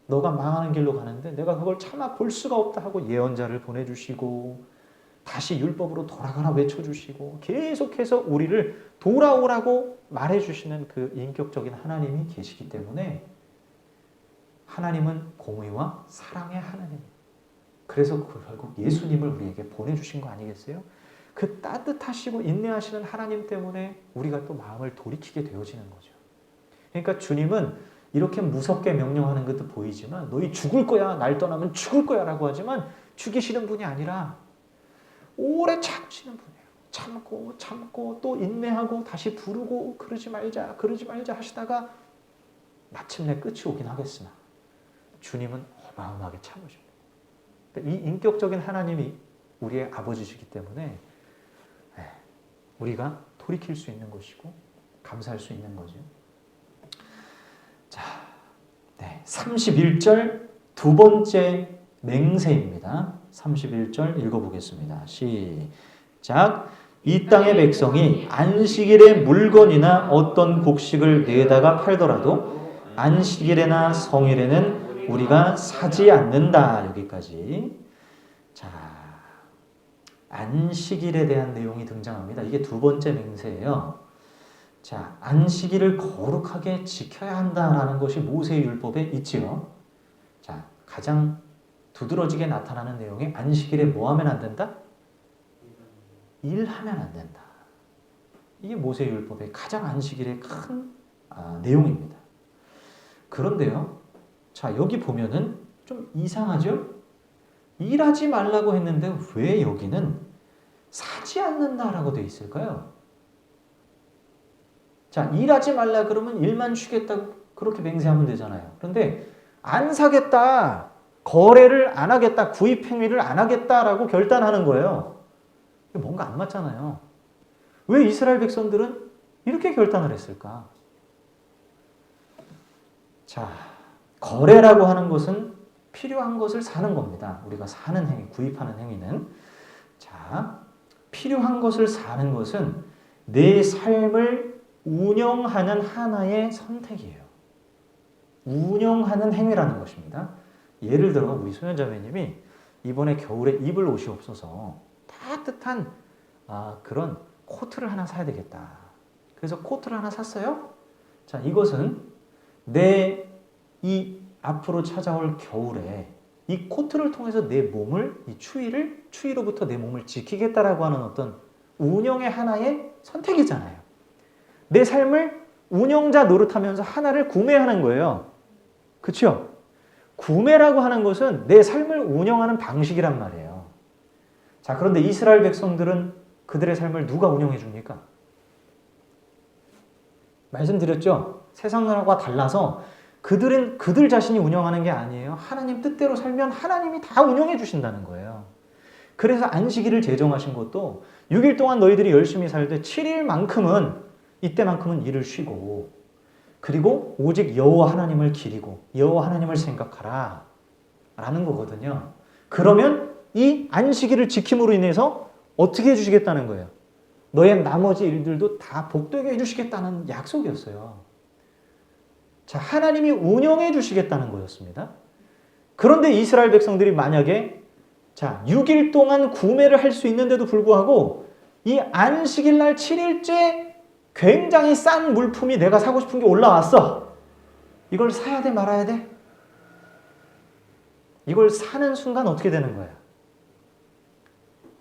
너가 망하는 길로 가는데 내가 그걸 참아 볼 수가 없다 하고 예언자를 보내주시고 다시 율법으로 돌아가라 외쳐주시고 계속해서 우리를 돌아오라고 말해주시는 그 인격적인 하나님이 계시기 때문에 하나님은 공의와 사랑의 하나님. 그래서 결국 예수님을 우리에게 보내주신 거 아니겠어요? 그 따뜻하시고 인내하시는 하나님 때문에 우리가 또 마음을 돌이키게 되어지는 거죠. 그러니까 주님은 이렇게 무섭게 명령하는 것도 보이지만 너희 죽을 거야, 날 떠나면 죽을 거야 라고 하지만 죽이시는 분이 아니라 오래 참으시는 분이에요. 참고 또 인내하고 다시 부르고 그러지 말자 하시다가 마침내 끝이 오긴 하겠으나 주님은 어마어마하게 참으십니다. 이 인격적인 하나님이 우리의 아버지시기 때문에 우리가 돌이킬 수 있는 것이고 감사할 수 있는 거죠. 자, 31절 두 번째 맹세입니다. 31절 읽어보겠습니다. 시작. 이 땅의 백성이 안식일에 물건이나 어떤 곡식을 내다가 팔더라도 안식일에나 성일에는 우리가 사지 않는다. 여기까지. 자, 안식일에 대한 내용이 등장합니다. 이게 두 번째 맹세예요. 자, 안식일을 거룩하게 지켜야 한다라는 것이 모세의 율법에 있지요. 자, 가장 두드러지게 나타나는 내용이 안식일에 뭐 하면 안 된다? 일하면 안 된다. 이게 모세의 율법의 가장 안식일의 큰 내용입니다. 그런데요. 자, 여기 보면은 좀 이상하죠? 일하지 말라고 했는데 왜 여기는 사지 않는다라고 되어 있을까요? 자, 일하지 말라 그러면 일만 쉬겠다고 그렇게 맹세하면 되잖아요. 그런데 안 사겠다, 거래를 안 하겠다, 구입 행위를 안 하겠다라고 결단하는 거예요. 뭔가 안 맞잖아요. 왜 이스라엘 백성들은 이렇게 결단을 했을까? 자, 거래라고 하는 것은 필요한 것을 사는 겁니다. 우리가 사는 행위, 구입하는 행위는. 자, 필요한 것을 사는 것은 내 삶을 운영하는 하나의 선택이에요. 운영하는 행위라는 것입니다. 예를 들어 우리 소년자매님이 이번에 겨울에 입을 옷이 없어서 따뜻한 그런 코트를 하나 사야 되겠다. 그래서 코트를 하나 샀어요. 자, 이것은 내 이 앞으로 찾아올 겨울에 이 코트를 통해서 내 몸을, 이 추위로부터 내 몸을 지키겠다라고 하는 어떤 운영의 하나의 선택이잖아요. 내 삶을 운영자 노릇하면서 하나를 구매하는 거예요. 그렇죠? 구매라고 하는 것은 내 삶을 운영하는 방식이란 말이에요. 자, 그런데 이스라엘 백성들은 그들의 삶을 누가 운영해 줍니까? 말씀드렸죠? 세상과 달라서 그들은 그들 자신이 운영하는 게 아니에요. 하나님 뜻대로 살면 하나님이 다 운영해 주신다는 거예요. 그래서 안식일을 제정하신 것도 6일 동안 너희들이 열심히 살되 7일만큼은 이때만큼은 일을 쉬고 그리고 오직 여호와 하나님을 기리고 여호와 하나님을 생각하라 라는 거거든요. 그러면 이 안식일을 지킴으로 인해서 어떻게 해주시겠다는 거예요? 너의 나머지 일들도 다 복되게 해주시겠다는 약속이었어요. 자, 하나님이 운영해 주시겠다는 거였습니다. 그런데 이스라엘 백성들이 만약에 자, 6일 동안 구매를 할 수 있는데도 불구하고 이 안식일 날 7일째 굉장히 싼 물품이 내가 사고 싶은 게 올라왔어. 이걸 사야 돼, 말아야 돼? 이걸 사는 순간 어떻게 되는 거야?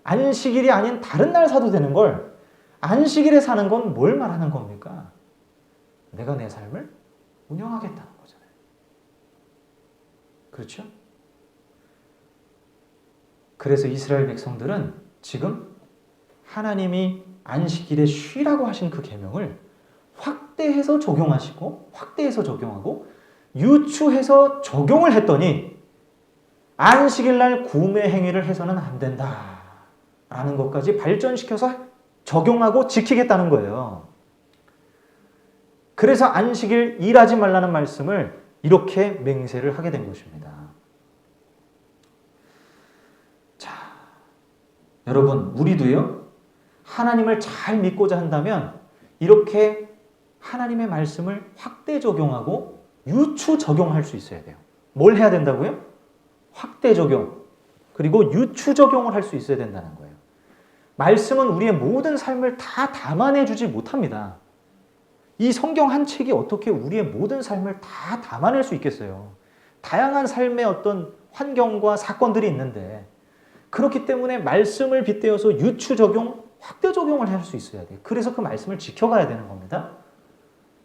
안식일이 아닌 다른 날 사도 되는 걸 안식일에 사는 건 뭘 말하는 겁니까? 내가 내 삶을 운영하겠다는 거잖아요. 그렇죠? 그래서 이스라엘 백성들은 지금 하나님이 안식일에 쉬라고 하신 그 계명을 확대해서 적용하시고 확대해서 적용하고 유추해서 적용을 했더니 안식일 날 구매 행위를 해서는 안 된다라는 것까지 발전시켜서 적용하고 지키겠다는 거예요. 그래서 안식일 일하지 말라는 말씀을 이렇게 맹세를 하게 된 것입니다. 자, 여러분, 우리도요, 하나님을 잘 믿고자 한다면 이렇게 하나님의 말씀을 확대 적용하고 유추 적용할 수 있어야 돼요. 뭘 해야 된다고요? 확대 적용, 그리고 유추 적용을 할 수 있어야 된다는 거예요. 말씀은 우리의 모든 삶을 다 담아내주지 못합니다. 이 성경 한 책이 어떻게 우리의 모든 삶을 다 담아낼 수 있겠어요? 다양한 삶의 어떤 환경과 사건들이 있는데 그렇기 때문에 말씀을 빗대어서 유추 적용, 확대 적용을 할 수 있어야 돼요. 그래서 그 말씀을 지켜가야 되는 겁니다.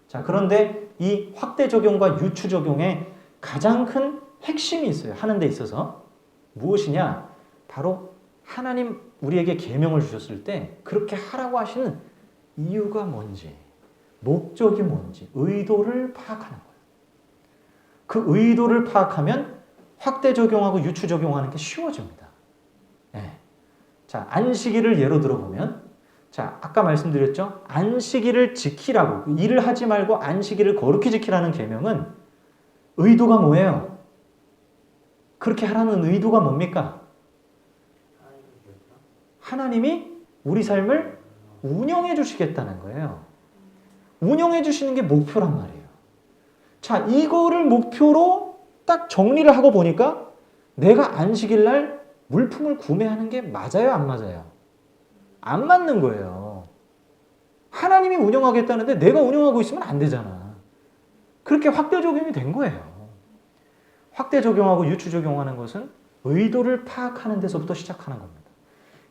자, 그런데 이 확대 적용과 유추 적용에 가장 큰 핵심이 있어요. 하는 데 있어서. 무엇이냐? 바로 하나님 우리에게 계명을 주셨을 때 그렇게 하라고 하시는 이유가 뭔지, 목적이 뭔지, 의도를 파악하는 거예요. 그 의도를 파악하면 확대 적용하고 유추 적용하는 게 쉬워집니다. 네. 자, 안식일을 예로 들어보면, 자, 아까 말씀드렸죠? 안식일을 지키라고, 일을 하지 말고 안식일을 거룩히 지키라는 계명은 의도가 뭐예요? 그렇게 하라는 의도가 뭡니까? 하나님이 우리 삶을 운영해 주시겠다는 거예요. 운영해 주시는 게 목표란 말이에요. 자, 이거를 목표로 딱 정리를 하고 보니까 내가 안식일 날 물품을 구매하는 게 맞아요, 안 맞아요? 안 맞는 거예요. 하나님이 운영하겠다는데 내가 운영하고 있으면 안 되잖아. 그렇게 확대 적용이 된 거예요. 확대 적용하고 유추 적용하는 것은 의도를 파악하는 데서부터 시작하는 겁니다.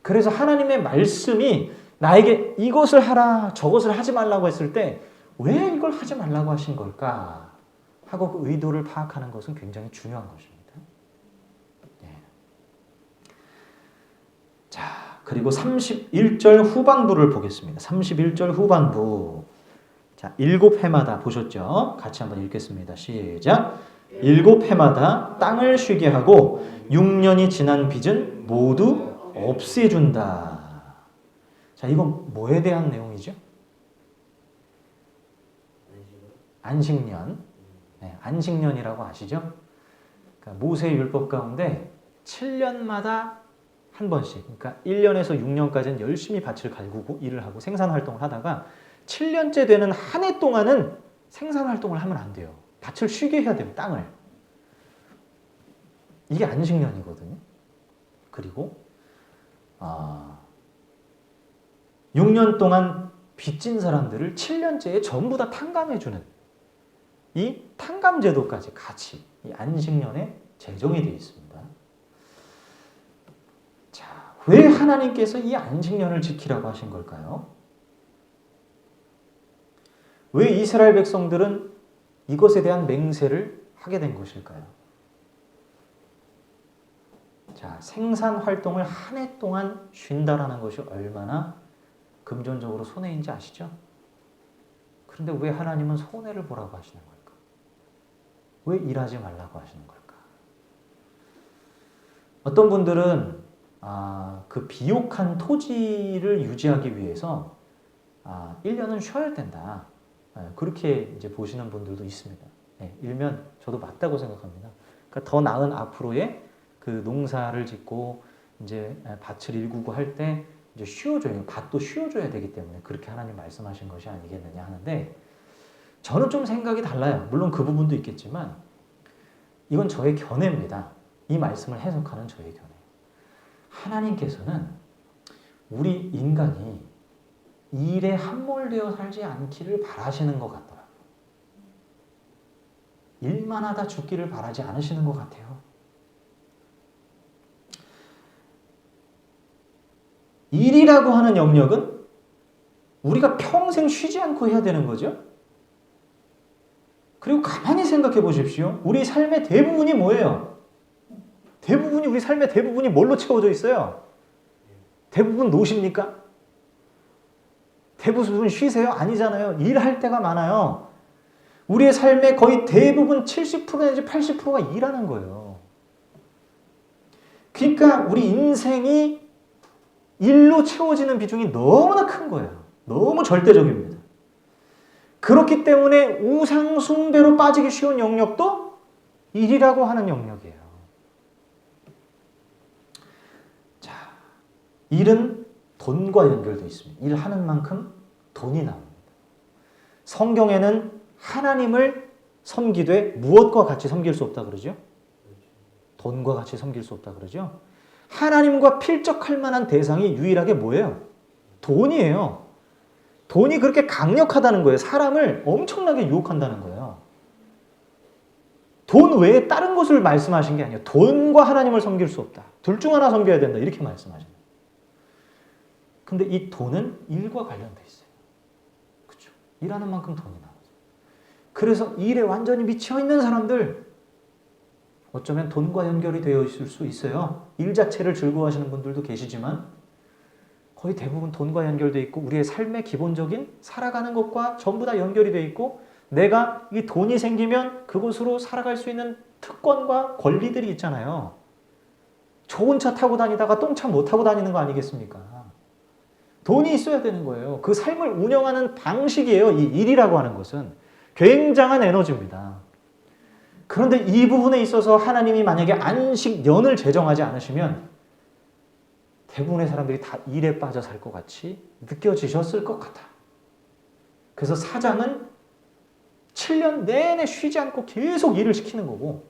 그래서 하나님의 말씀이 나에게 이것을 하라, 저것을 하지 말라고 했을 때 왜 이걸 하지 말라고 하신 걸까? 하고 그 의도를 파악하는 것은 굉장히 중요한 것입니다. 네. 자, 그리고 31절 후반부를 보겠습니다. 31절 후반부. 자, 7해마다 보셨죠? 같이 한번 읽겠습니다. 시작. 7해마다 땅을 쉬게 하고 6년이 지난 빚은 모두 없애준다. 자, 이건 뭐에 대한 내용이죠? 안식년. 네, 안식년이라고 아시죠? 그러니까 모세의 율법 가운데 7년마다 한 번씩, 그러니까 1년에서 6년까지는 열심히 밭을 갈구고 일을 하고 생산활동을 하다가 7년째 되는 한 해 동안은 생산활동을 하면 안 돼요. 밭을 쉬게 해야 돼요, 땅을. 이게 안식년이거든요. 그리고 6년 동안 빚진 사람들을 7년째에 전부 다 탕감해주는 이 탕감제도까지 같이 이 안식년에 제정이 되어 있습니다. 자, 왜 하나님께서 이 안식년을 지키라고 하신 걸까요? 왜 이스라엘 백성들은 이것에 대한 맹세를 하게 된 것일까요? 자, 생산 활동을 한 해 동안 쉰다라는 것이 얼마나 금전적으로 손해인지 아시죠? 그런데 왜 하나님은 손해를 보라고 하시는 걸까? 왜 일하지 말라고 하시는 걸까? 어떤 분들은 그 비옥한 토지를 유지하기 위해서 1년은 쉬어야 된다. 그렇게 이제 보시는 분들도 있습니다. 일면 저도 맞다고 생각합니다. 그러니까 더 나은 앞으로의 그 농사를 짓고 이제 밭을 일구고 할 때 이제 쉬어줘요. 밭도 쉬어줘야 되기 때문에 그렇게 하나님 말씀하신 것이 아니겠느냐 하는데 저는 좀 생각이 달라요. 물론 그 부분도 있겠지만 이건 저의 견해입니다. 이 말씀을 해석하는 저의 견해. 하나님께서는 우리 인간이 일에 함몰되어 살지 않기를 바라시는 것 같더라고요. 일만 하다 죽기를 바라지 않으시는 것 같아요. 일이라고 하는 영역은 우리가 평생 쉬지 않고 해야 되는 거죠. 그리고 가만히 생각해 보십시오. 우리 삶의 대부분이 뭐예요? 우리 삶의 대부분이 뭘로 채워져 있어요? 대부분 노십니까? 대부분 쉬세요? 아니잖아요. 일할 때가 많아요. 우리의 삶의 거의 대부분 70% 내지 80%가 일하는 거예요. 그러니까 우리 인생이 일로 채워지는 비중이 너무나 큰 거예요. 너무 절대적입니다. 그렇기 때문에 우상 숭배로 빠지기 쉬운 영역도 일이라고 하는 영역이에요. 자, 일은 돈과 연결되어 있습니다. 일하는 만큼 돈이 나옵니다. 성경에는 하나님을 섬기되 무엇과 같이 섬길 수 없다 그러죠? 돈과 같이 섬길 수 없다 그러죠? 하나님과 필적할 만한 대상이 유일하게 뭐예요? 돈이에요. 돈이 그렇게 강력하다는 거예요. 사람을 엄청나게 유혹한다는 거예요. 돈 외에 다른 것을 말씀하신 게 아니에요. 돈과 하나님을 섬길 수 없다. 둘 중 하나 섬겨야 된다. 이렇게 말씀하시는 거예요. 근데 이 돈은 일과 관련돼 있어요. 그렇죠? 일하는 만큼 돈이 나오죠. 그래서 일에 완전히 미쳐 있는 사람들 어쩌면 돈과 연결이 되어 있을 수 있어요. 일 자체를 즐거워하시는 분들도 계시지만 거의 대부분 돈과 연결되어 있고 우리의 삶의 기본적인 살아가는 것과 전부 다 연결이 되어 있고 내가 이 돈이 생기면 그것으로 살아갈 수 있는 특권과 권리들이 있잖아요. 좋은 차 타고 다니다가 똥차 못 타고 다니는 거 아니겠습니까? 돈이 있어야 되는 거예요. 그 삶을 운영하는 방식이에요. 이 일이라고 하는 것은 굉장한 에너지입니다. 그런데 이 부분에 있어서 하나님이 만약에 안식년을 제정하지 않으시면 대부분의 사람들이 다 일에 빠져 살 것 같이 느껴지셨을 것 같아. 그래서 사장은 7년 내내 쉬지 않고 계속 일을 시키는 거고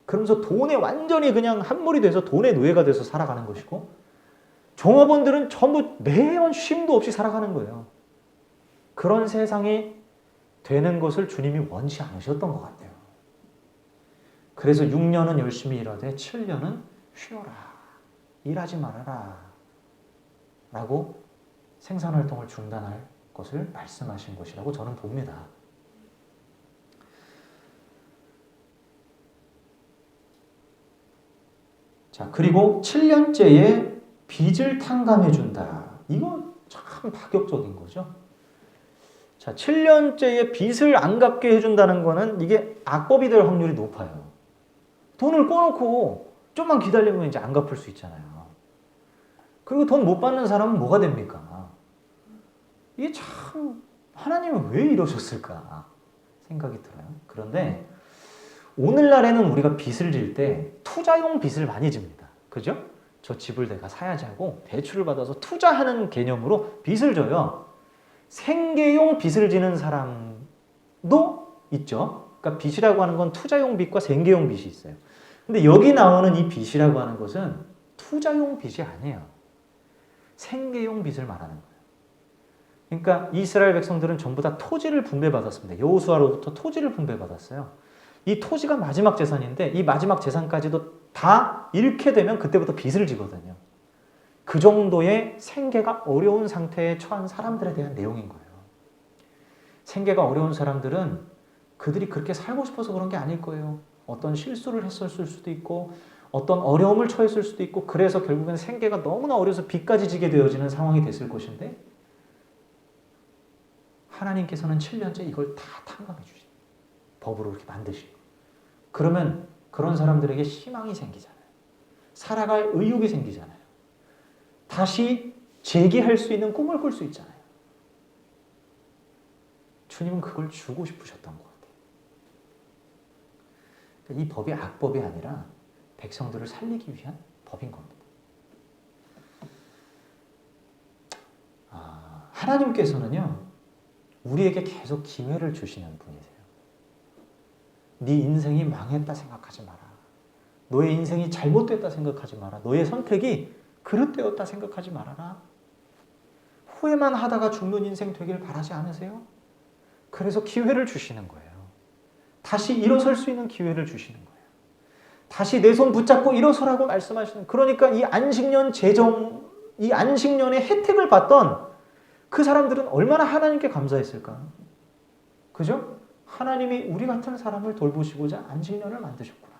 그러면서 돈에 완전히 그냥 함몰이 돼서 돈의 노예가 돼서 살아가는 것이고 종업원들은 전부 매번 쉼도 없이 살아가는 거예요. 그런 세상이 되는 것을 주님이 원치 않으셨던 것 같아요. 그래서 6년은 열심히 일하되 7년은 쉬어라. 일하지 말아라. 라고 생산활동을 중단할 것을 말씀하신 것이라고 저는 봅니다. 자, 그리고 7년째에 빚을 탕감해 준다. 이거 참 파격적인 거죠. 자, 7년째에 빚을 안 갚게 해준다는 거는 이게 악법이 될 확률이 높아요. 돈을 꿔놓고 좀만 기다리면 이제 안 갚을 수 있잖아요. 그리고 돈 못 받는 사람은 뭐가 됩니까? 이게 참 하나님은 왜 이러셨을까 생각이 들어요. 그런데 오늘날에는 우리가 빚을 질 때 투자용 빚을 많이 집니다. 그죠? 저 집을 내가 사야지 하고 대출을 받아서 투자하는 개념으로 빚을 져요. 생계용 빚을 지는 사람도 있죠. 그러니까 빚이라고 하는 건 투자용 빚과 생계용 빚이 있어요. 근데 여기 나오는 이 빚이라고 하는 것은 투자용 빚이 아니에요. 생계용 빚을 말하는 거예요. 그러니까 이스라엘 백성들은 전부 다 토지를 분배받았습니다. 여호수아로부터 토지를 분배받았어요. 이 토지가 마지막 재산인데 이 마지막 재산까지도 다 잃게 되면 그때부터 빚을 지거든요. 그 정도의 생계가 어려운 상태에 처한 사람들에 대한 내용인 거예요. 생계가 어려운 사람들은 그들이 그렇게 살고 싶어서 그런 게 아닐 거예요. 어떤 실수를 했었을 수도 있고 어떤 어려움을 처했을 수도 있고 그래서 결국엔 생계가 너무나 어려서 빚까지 지게 되어지는 상황이 됐을 것인데 하나님께서는 7년째 이걸 다 탕감해 주신 법으로 이렇게 만드시고 그러면 그런 사람들에게 희망이 생기잖아요. 살아갈 의욕이 생기잖아요. 다시 재기할 수 있는 꿈을 꿀 수 있잖아요. 주님은 그걸 주고 싶으셨던 것 같아요. 이 법이 악법이 아니라 백성들을 살리기 위한 법인 겁니다. 하나님께서는요, 우리에게 계속 기회를 주시는 분이세요. 네 인생이 망했다 생각하지 마라. 너의 인생이 잘못됐다 생각하지 마라. 너의 선택이 그릇되었다 생각하지 말아라. 후회만 하다가 죽는 인생 되길 바라지 않으세요? 그래서 기회를 주시는 거예요. 다시 일어설 수 있는 기회를 주시는 거예요. 다시 내 손 붙잡고 일어서라고 말씀하시는. 그러니까 이 안식년 제정, 이 안식년의 혜택을 받던 그 사람들은 얼마나 하나님께 감사했을까? 그죠? 하나님이 우리 같은 사람을 돌보시고자 안식년을 만드셨구나.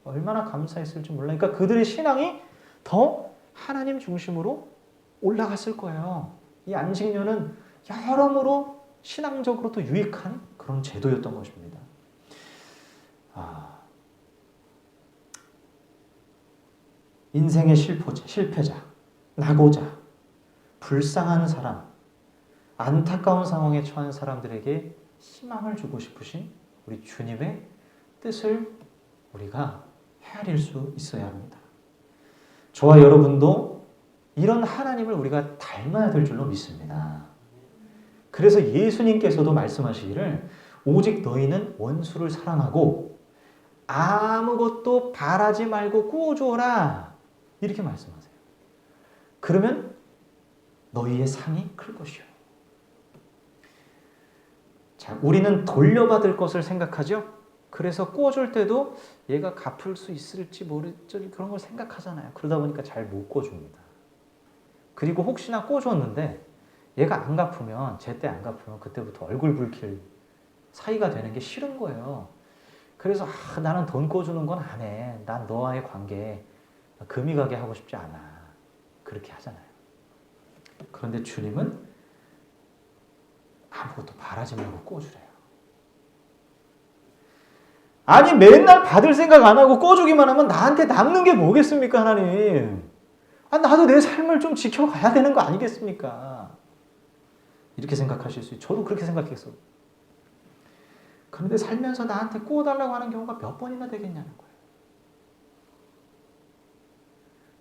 얼마나 감사했을지 몰라. 그러니까 그들의 신앙이 더 하나님 중심으로 올라갔을 거예요. 이 안식년은 여러모로 신앙적으로도 유익한 그런 제도였던 것입니다. 인생의 실패자, 낙오자, 불쌍한 사람, 안타까운 상황에 처한 사람들에게 희망을 주고 싶으신 우리 주님의 뜻을 우리가 헤아릴 수 있어야 합니다. 저와 여러분도 이런 하나님을 우리가 닮아야 될 줄로 믿습니다. 그래서 예수님께서도 말씀하시기를 오직 너희는 원수를 사랑하고 아무것도 바라지 말고 꾸어주어라 이렇게 말씀하세요. 그러면 너희의 상이 클 것이요. 자, 우리는 돌려받을 것을 생각하죠. 그래서 꾸어줄 때도 얘가 갚을 수 있을지 모를지 그런 걸 생각하잖아요. 그러다 보니까 잘 못 꾸어줍니다. 그리고 혹시나 꾸어줬는데 얘가 안 갚으면 제때 안 갚으면 그때부터 얼굴 붉힐 사이가 되는 게 싫은 거예요. 그래서 나는 돈 꿔주는 건 안 해. 난 너와의 관계 금이 가게 하고 싶지 않아. 그렇게 하잖아요. 그런데 주님은 아무것도 바라지 말고 꿔주래요. 아니 맨날 받을 생각 안 하고 꿔주기만 하면 나한테 남는 게 뭐겠습니까 하나님. 나도 내 삶을 좀 지켜가야 되는 거 아니겠습니까. 이렇게 생각하실 수 있어요. 저도 그렇게 생각했어요. 그런데 살면서 나한테 꾸어달라고 하는 경우가 몇 번이나 되겠냐는 거예요.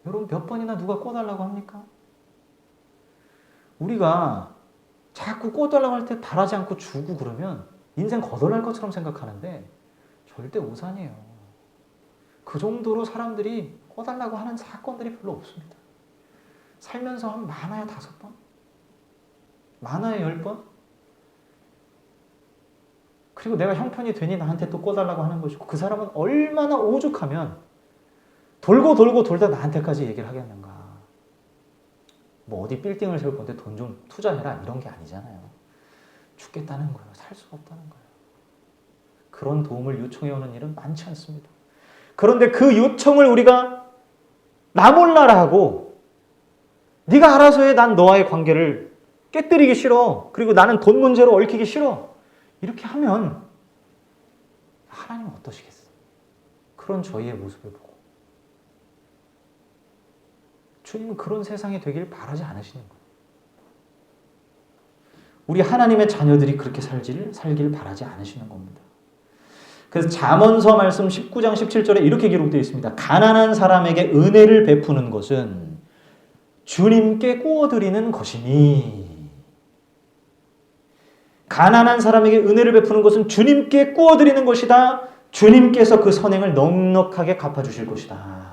여러분 몇 번이나 누가 꾸어달라고 합니까? 우리가 자꾸 꾸어달라고 할 때 바라지 않고 주고 그러면 인생 거덜날 것처럼 생각하는데 절대 오산이에요. 그 정도로 사람들이 꾸어달라고 하는 사건들이 별로 없습니다. 살면서 한 많아야 5번? 많아야 10번? 그리고 내가 형편이 되니 나한테 또 꿔달라고 하는 것이고 그 사람은 얼마나 오죽하면 돌고 돌다 나한테까지 얘기를 하겠는가. 뭐 어디 빌딩을 세울 건데 돈 좀 투자해라 이런 게 아니잖아요. 죽겠다는 거예요. 살 수가 없다는 거예요. 그런 도움을 요청해오는 일은 많지 않습니다. 그런데 그 요청을 우리가 나 몰라라 하고 네가 알아서 해. 난 너와의 관계를 깨뜨리기 싫어. 그리고 나는 돈 문제로 얽히기 싫어. 이렇게 하면 하나님은 어떠시겠어요? 그런 저희의 모습을 보고 주님은 그런 세상이 되길 바라지 않으시는 거예요. 우리 하나님의 자녀들이 그렇게 살길 바라지 않으시는 겁니다. 그래서 잠언서 말씀 19장 17절에 이렇게 기록되어 있습니다. 가난한 사람에게 은혜를 베푸는 것은 주님께 꾸어드리는 것이니. 가난한 사람에게 은혜를 베푸는 것은 주님께 꾸어드리는 것이다. 주님께서 그 선행을 넉넉하게 갚아주실 것이다.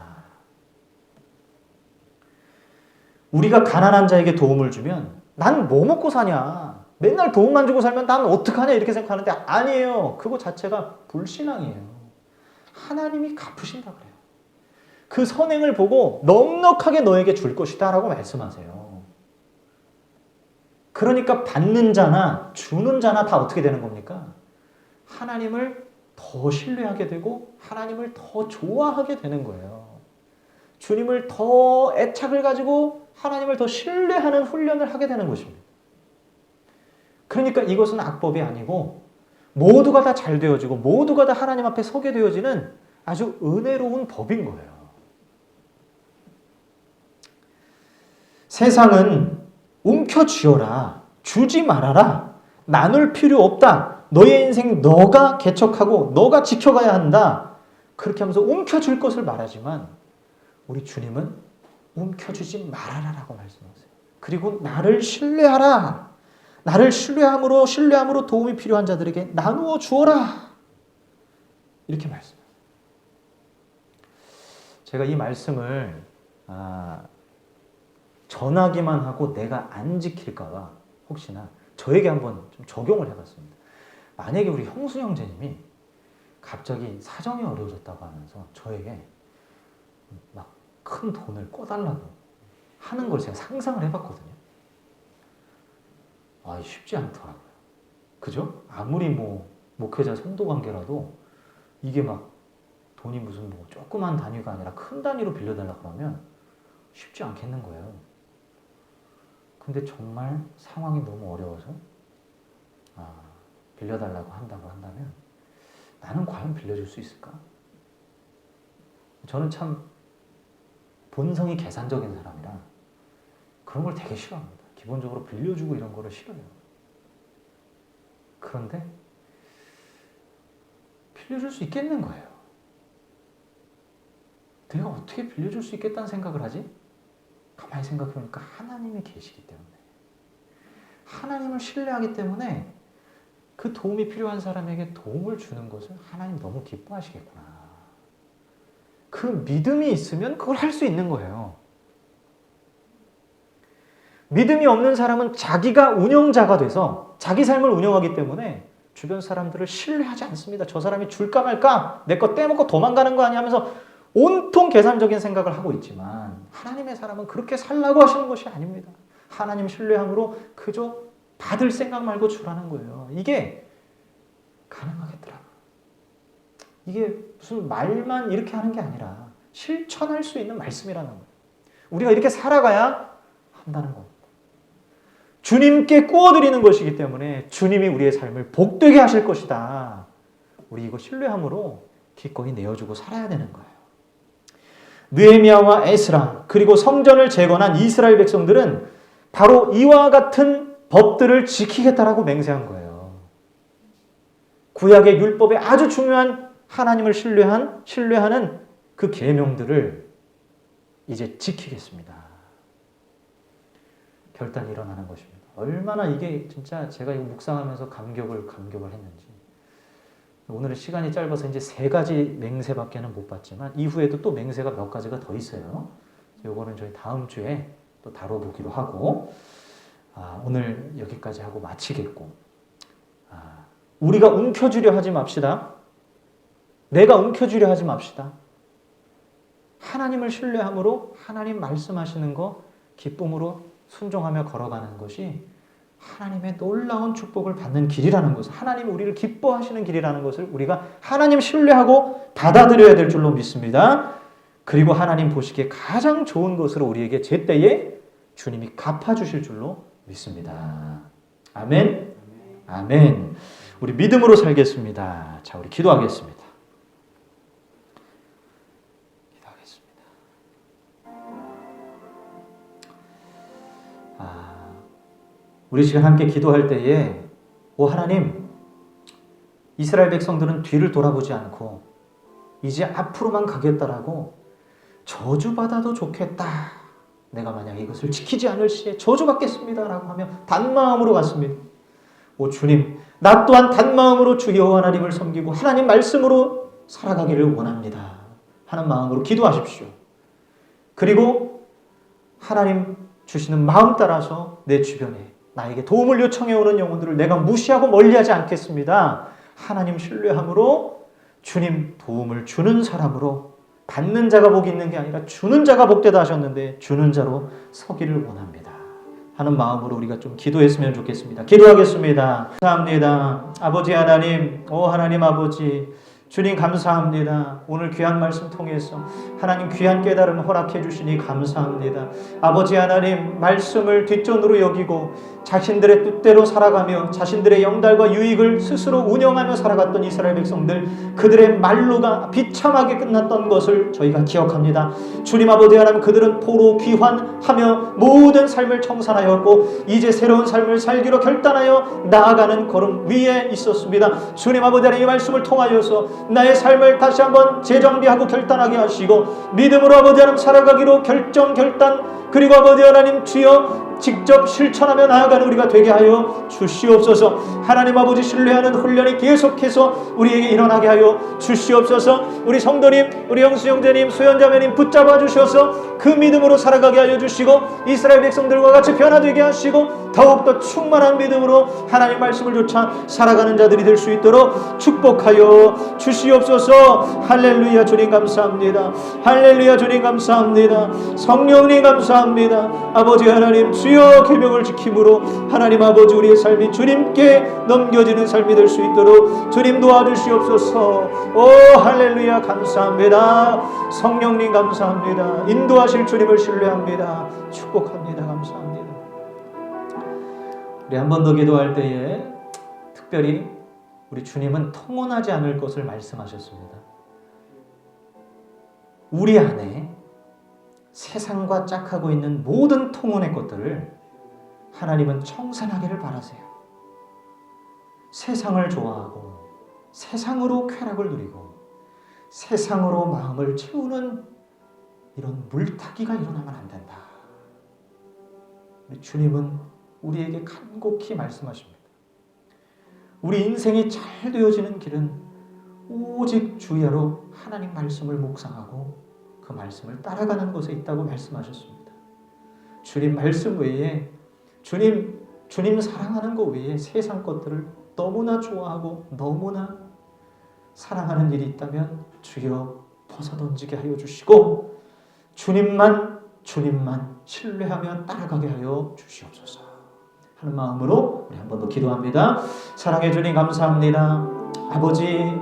우리가 가난한 자에게 도움을 주면 난 뭐 먹고 사냐? 맨날 도움만 주고 살면 난 어떡하냐? 이렇게 생각하는데 아니에요. 그거 자체가 불신앙이에요. 하나님이 갚으신다 그래요. 그 선행을 보고 넉넉하게 너에게 줄 것이다 라고 말씀하세요. 그러니까 받는 자나 주는 자나 다 어떻게 되는 겁니까? 하나님을 더 신뢰하게 되고 하나님을 더 좋아하게 되는 거예요. 주님을 더 애착을 가지고 하나님을 더 신뢰하는 훈련을 하게 되는 것입니다. 그러니까 이것은 악법이 아니고 모두가 다 잘 되어지고 모두가 다 하나님 앞에 서게 되어지는 아주 은혜로운 법인 거예요. 세상은 움켜쥐어라, 주지 말아라, 나눌 필요 없다, 너의 인생 너가 개척하고 너가 지켜가야 한다, 그렇게 하면서 움켜줄 것을 말하지만 우리 주님은 움켜주지 말아라라고 말씀하세요. 그리고 나를 신뢰하라, 나를 신뢰함으로 도움이 필요한 자들에게 나누어 주어라, 이렇게 말씀하세요. 제가 이 말씀을 전하기만 하고 내가 안 지킬까봐 혹시나 저에게 한번 좀 적용을 해봤습니다. 만약에 우리 형수 형제님이 갑자기 사정이 어려워졌다고 하면서 저에게 막 큰 돈을 꿔달라고 하는 걸 제가 상상을 해봤거든요. 쉽지 않더라고요. 그죠? 아무리 목회자 성도 관계라도 이게 막 돈이 무슨 조그만 단위가 아니라 큰 단위로 빌려달라 그러면 쉽지 않겠는 거예요. 근데 정말 상황이 너무 어려워서 빌려달라고 한다면 나는 과연 빌려줄 수 있을까? 저는 참 본성이 계산적인 사람이라 그런 걸 되게 싫어합니다. 기본적으로 빌려주고 이런 거를 싫어해요. 그런데 빌려줄 수 있겠는 거예요. 내가 어떻게 빌려줄 수 있겠다는 생각을 하지? 가만히 생각해보니까 하나님이 계시기 때문에, 하나님을 신뢰하기 때문에 그 도움이 필요한 사람에게 도움을 주는 것을 하나님 너무 기뻐하시겠구나. 그 믿음이 있으면 그걸 할 수 있는 거예요. 믿음이 없는 사람은 자기가 운영자가 돼서 자기 삶을 운영하기 때문에 주변 사람들을 신뢰하지 않습니다. 저 사람이 줄까 말까, 내 거 떼먹고 도망가는 거 아니야 하면서 온통 계산적인 생각을 하고 있지만 하나님의 사람은 그렇게 살라고 하시는 것이 아닙니다. 하나님 신뢰함으로 그저 받을 생각 말고 주라는 거예요. 이게 가능하겠더라고요. 이게 무슨 말만 이렇게 하는 게 아니라 실천할 수 있는 말씀이라는 거예요. 우리가 이렇게 살아가야 한다는 겁니다. 주님께 구워드리는 것이기 때문에 주님이 우리의 삶을 복되게 하실 것이다. 우리 이거 신뢰함으로 기꺼이 내어주고 살아야 되는 거예요. 느헤미야와 에스라 그리고 성전을 재건한 이스라엘 백성들은 바로 이와 같은 법들을 지키겠다라고 맹세한 거예요. 구약의 율법에 아주 중요한 하나님을 신뢰하는 그 계명들을 이제 지키겠습니다. 결단이 일어나는 것입니다. 얼마나 이게 진짜 제가 이거 묵상하면서 감격을 했는지. 오늘은 시간이 짧아서 이제 3가지 맹세밖에는 못 봤지만 이후에도 또 맹세가 몇 가지가 더 있어요. 요거는 저희 다음 주에 또 다뤄보기로 하고, 오늘 여기까지 하고 마치겠고, 우리가 움켜쥐려 하지 맙시다. 내가 움켜쥐려 하지 맙시다. 하나님을 신뢰함으로 하나님 말씀하시는 거 기쁨으로 순종하며 걸어가는 것이 하나님의 놀라운 축복을 받는 길이라는 것을, 하나님이 우리를 기뻐하시는 길이라는 것을 우리가 하나님 신뢰하고 받아들여야 될 줄로 믿습니다. 그리고 하나님 보시기에 가장 좋은 것으로 우리에게 제때에 주님이 갚아주실 줄로 믿습니다. 아멘. 아멘. 우리 믿음으로 살겠습니다. 자, 우리 기도하겠습니다. 우리 지금 함께 기도할 때에 하나님, 이스라엘 백성들은 뒤를 돌아보지 않고 이제 앞으로만 가겠다라고 저주받아도 좋겠다, 내가 만약 이것을 지키지 않을 시에 저주받겠습니다라고 하며 단마음으로 갔습니다. 주님, 나 또한 단마음으로 주 여호와 하나님을 섬기고 하나님 말씀으로 살아가기를 원합니다 하는 마음으로 기도하십시오. 그리고 하나님 주시는 마음 따라서 내 주변에 나에게 도움을 요청해 오는 영혼들을 내가 무시하고 멀리하지 않겠습니다. 하나님 신뢰함으로 주님 도움을 주는 사람으로, 받는 자가 복이 있는 게 아니라 주는 자가 복되다 하셨는데 주는 자로 서기를 원합니다. 하는 마음으로 우리가 좀 기도했으면 좋겠습니다. 기도하겠습니다. 감사합니다. 아버지 하나님, 하나님 아버지, 주님 감사합니다. 오늘 귀한 말씀 통해서 하나님 귀한 깨달음 허락해 주시니 감사합니다. 아버지 하나님, 말씀을 뒷전으로 여기고 자신들의 뜻대로 살아가며 자신들의 영달과 유익을 스스로 운영하며 살아갔던 이스라엘 백성들, 그들의 말로가 비참하게 끝났던 것을 저희가 기억합니다. 주님 아버지 하나님, 그들은 포로 귀환하며 모든 삶을 청산하였고 이제 새로운 삶을 살기로 결단하여 나아가는 걸음 위에 있었습니다. 주님 아버지 하나님, 이 말씀을 통하여서 나의 삶을 다시 한번 재정비하고 결단하게 하시고 믿음으로 아버지 하나님 살아가기로 결단, 그리고 아버지 하나님 주여 직접 실천하며 나아가는 우리가 되게 하여 주시옵소서. 하나님 아버지 신뢰하는 훈련이 계속해서 우리에게 일어나게 하여 주시옵소서. 우리 성도님, 우리 영수 형제님, 수연자매님 붙잡아 주셔서 그 믿음으로 살아가게 하여 주시고 이스라엘 백성들과 같이 변화되게 하시고 더욱더 충만한 믿음으로 하나님 말씀을 쫓아 살아가는 자들이 될 수 있도록 축복하여 주시옵소서. 할렐루야. 주님 감사합니다. 할렐루야. 주님 감사합니다. 성령님 감사합니다. 아버지 하나님 주여 계명을 지킴으로 하나님 아버지 우리의 삶이 주님께 넘겨지는 삶이 될 수 있도록 주님 도와주시옵소서. 오 할렐루야. 감사합니다. 성령님 감사합니다. 인도하실 주님을 신뢰합니다. 축복합니다. 감사합니다. 우리 한 번 더 기도할 때에 특별히 우리 주님은 통혼하지 않을 것을 말씀하셨습니다. 우리 안에 세상과 짝하고 있는 모든 통혼의 것들을 하나님은 청산하기를 바라세요. 세상을 좋아하고 세상으로 쾌락을 누리고 세상으로 마음을 채우는 이런 물타기가 일어나면 안 된다. 주님은 우리에게 간곡히 말씀하십니다. 우리 인생이 잘 되어지는 길은 오직 주야로 하나님 말씀을 묵상하고 그 말씀을 따라가는 것에 있다고 말씀하셨습니다. 주님 말씀 외에 주님 사랑하는 것 외에 세상 것들을 너무나 좋아하고 너무나 사랑하는 일이 있다면 주여 벗어던지게 하여 주시고 주님만 신뢰하며 따라가게 하여 주시옵소서 하는 마음으로 우리 한 번 더 기도합니다. 사랑해 주님 감사합니다. 아버지,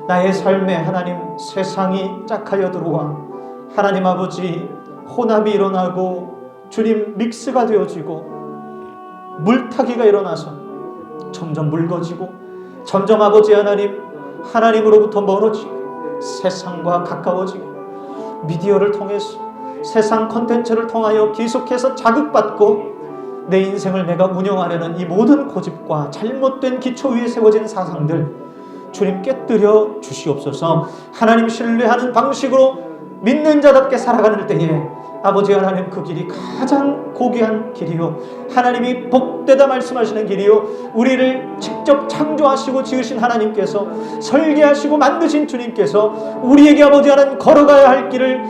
나의 삶에 하나님 세상이 짝하여 들어와 하나님 아버지 혼합이 일어나고 주님 믹스가 되어지고 물타기가 일어나서 점점 묽어지고 점점 아버지 하나님으로부터 멀어지고 세상과 가까워지고 미디어를 통해서 세상 콘텐츠를 통하여 계속해서 자극받고 내 인생을 내가 운영하려는 이 모든 고집과 잘못된 기초 위에 세워진 사상들 주님 깨뜨려 주시옵소서. 하나님 신뢰하는 방식으로 믿는 자답게 살아가는 때에 아버지 하나님 그 길이 가장 고귀한 길이요 하나님이 복되다 말씀하시는 길이요 우리를 직접 창조하시고 지으신 하나님께서 설계하시고 만드신 주님께서 우리에게 아버지 하나님 걸어가야 할 길을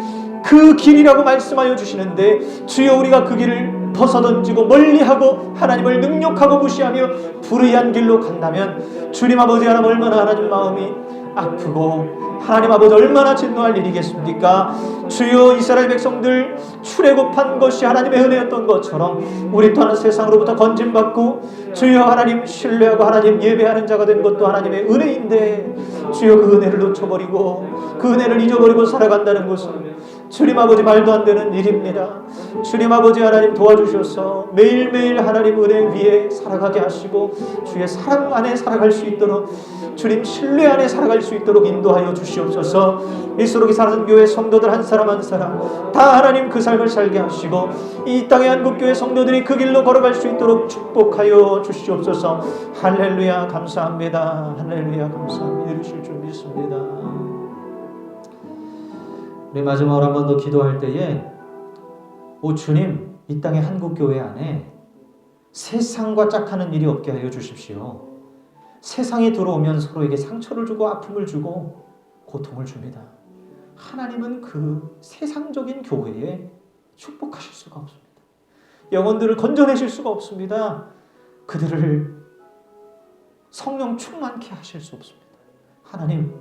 그 길이라고 말씀하여 주시는데 주여 우리가 그 길을 벗어던지고 멀리하고 하나님을 능욕하고 무시하며 불의한 길로 간다면 주님 아버지 하나님 얼마나 하나님 마음이 아프고 하나님 아버지 얼마나 진노할 일이겠습니까? 주여 이스라엘 백성들 출애굽한 것이 하나님의 은혜였던 것처럼 우리 또한 세상으로부터 건짐받고 주여 하나님 신뢰하고 하나님 예배하는 자가 된 것도 하나님의 은혜인데 주여 그 은혜를 놓쳐버리고 그 은혜를 잊어버리고 살아간다는 것은 주님 아버지 말도 안 되는 일입니다. 주님 아버지 하나님 도와주셔서 매일매일 하나님 은혜 위에 살아가게 하시고 주의 사랑 안에 살아갈 수 있도록 주님 신뢰 안에 살아갈 수 있도록 인도하여 주시옵소서. 미스록이 사는 교회 성도들 한 사람 한 사람 다 하나님 그 삶을 살게 하시고 이 땅의 한국교회 성도들이 그 길로 걸어갈 수 있도록 축복하여 주시옵소서. 할렐루야 감사합니다. 할렐루야 감사합니다. 이루실 줄 믿습니다. 우리 마지막으로 한 번 더 기도할 때에 오 주님 이 땅의 한국교회 안에 세상과 짝하는 일이 없게 하여 주십시오. 세상이 들어오면 서로에게 상처를 주고 아픔을 주고 고통을 줍니다. 하나님은 그 세상적인 교회에 축복하실 수가 없습니다. 영혼들을 건져내실 수가 없습니다. 그들을 성령 충만케 하실 수 없습니다. 하나님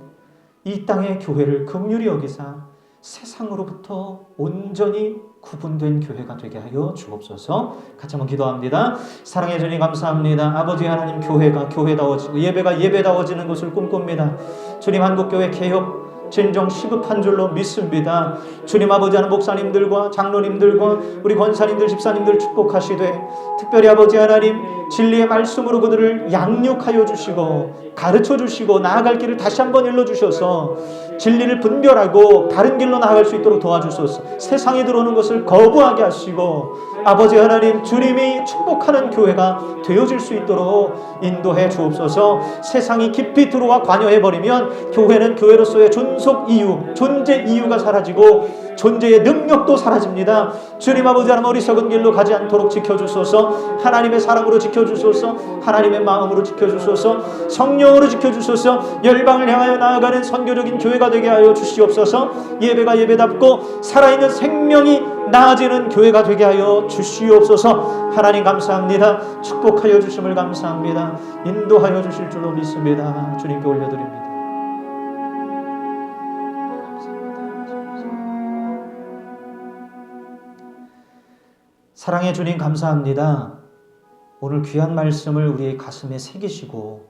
이 땅의 교회를 긍휼히 여기사 세상으로부터 온전히 구분된 교회가 되게 하여 주옵소서. 같이 한번 기도합니다. 사랑해 주님 감사합니다. 아버지 하나님, 교회가 교회다워지고 예배가 예배다워지는 것을 꿈꿉니다. 주님, 한국교회 개혁 진정 시급한 줄로 믿습니다. 주님 아버지 하나님, 목사님들과 장로님들과 우리 권사님들 집사님들 축복하시되 특별히 아버지 하나님 진리의 말씀으로 그들을 양육하여 주시고 가르쳐 주시고 나아갈 길을 다시 한번 일러주셔서 진리를 분별하고 바른 길로 나아갈 수 있도록 도와주소서. 세상에 들어오는 것을 거부하게 하시고 아버지 하나님, 주님이 축복하는 교회가 되어질 수 있도록 인도해 주옵소서. 세상이 깊이 들어와 관여해버리면 교회는 교회로서의 존속 이유, 존재 이유가 사라지고 존재의 능력도 사라집니다. 주님 아버지 하나님, 어리석은 길로 가지 않도록 지켜주소서. 하나님의 사랑으로 지켜주소서. 하나님의 마음으로 지켜주소서. 성령으로 지켜주소서. 열방을 향하여 나아가는 선교적인 교회가 되게 하여 주시옵소서. 예배가 예배답고 살아있는 생명이 나아지는 교회가 되게 하여 주시옵소서. 하나님 감사합니다. 축복하여 주심을 감사합니다. 인도하여 주실 줄로 믿습니다. 주님께 올려드립니다. 사랑의 주님 감사합니다. 오늘 귀한 말씀을 우리의 가슴에 새기시고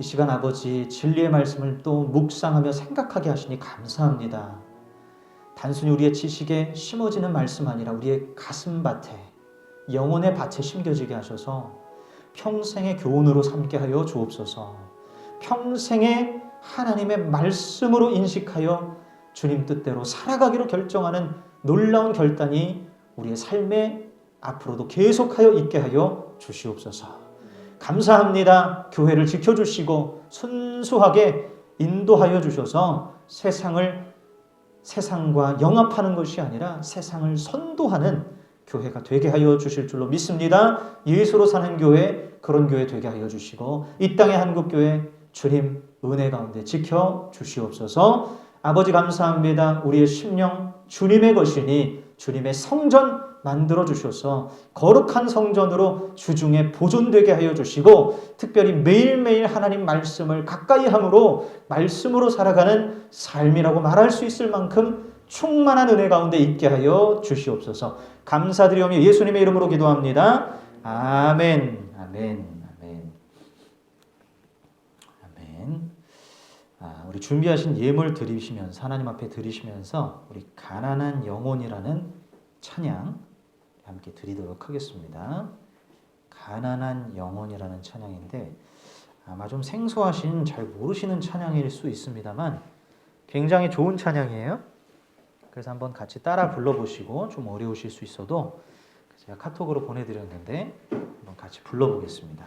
이 시간 아버지 진리의 말씀을 또 묵상하며 생각하게 하시니 감사합니다. 단순히 우리의 지식에 심어지는 말씀 아니라 우리의 가슴밭에, 영혼의 밭에 심겨지게 하셔서 평생의 교훈으로 삼게 하여 주옵소서. 평생의 하나님의 말씀으로 인식하여 주님 뜻대로 살아가기로 결정하는 놀라운 결단이 우리의 삶에 앞으로도 계속하여 있게 하여 주시옵소서. 감사합니다. 교회를 지켜주시고 순수하게 인도하여 주셔서 세상과 영합하는 것이 아니라 세상을 선도하는 교회가 되게 하여 주실 줄로 믿습니다. 예수로 사는 교회, 그런 교회 되게 하여 주시고 이 땅의 한국교회 주님 은혜 가운데 지켜 주시옵소서. 아버지 감사합니다. 우리의 심령 주님의 것이니 주님의 성전 만들어 주셔서 거룩한 성전으로 주중에 보존되게 하여 주시고 특별히 매일매일 하나님 말씀을 가까이 함으로 말씀으로 살아가는 삶이라고 말할 수 있을 만큼 충만한 은혜 가운데 있게 하여 주시옵소서. 감사드리오며 예수님의 이름으로 기도합니다. 아멘. 아멘. 아멘. 아멘. 우리 준비하신 예물 드리시면서 하나님 앞에 드리시면서 우리 가난한 영혼이라는 찬양 함께 드리도록 하겠습니다. 가난한 영혼이라는 찬양인데 아마 좀 생소하신, 잘 모르시는 찬양일 수 있습니다만 굉장히 좋은 찬양이에요. 그래서 한번 같이 따라 불러보시고 좀 어려우실 수 있어도 제가 카톡으로 보내드렸는데 한번 같이 불러보겠습니다.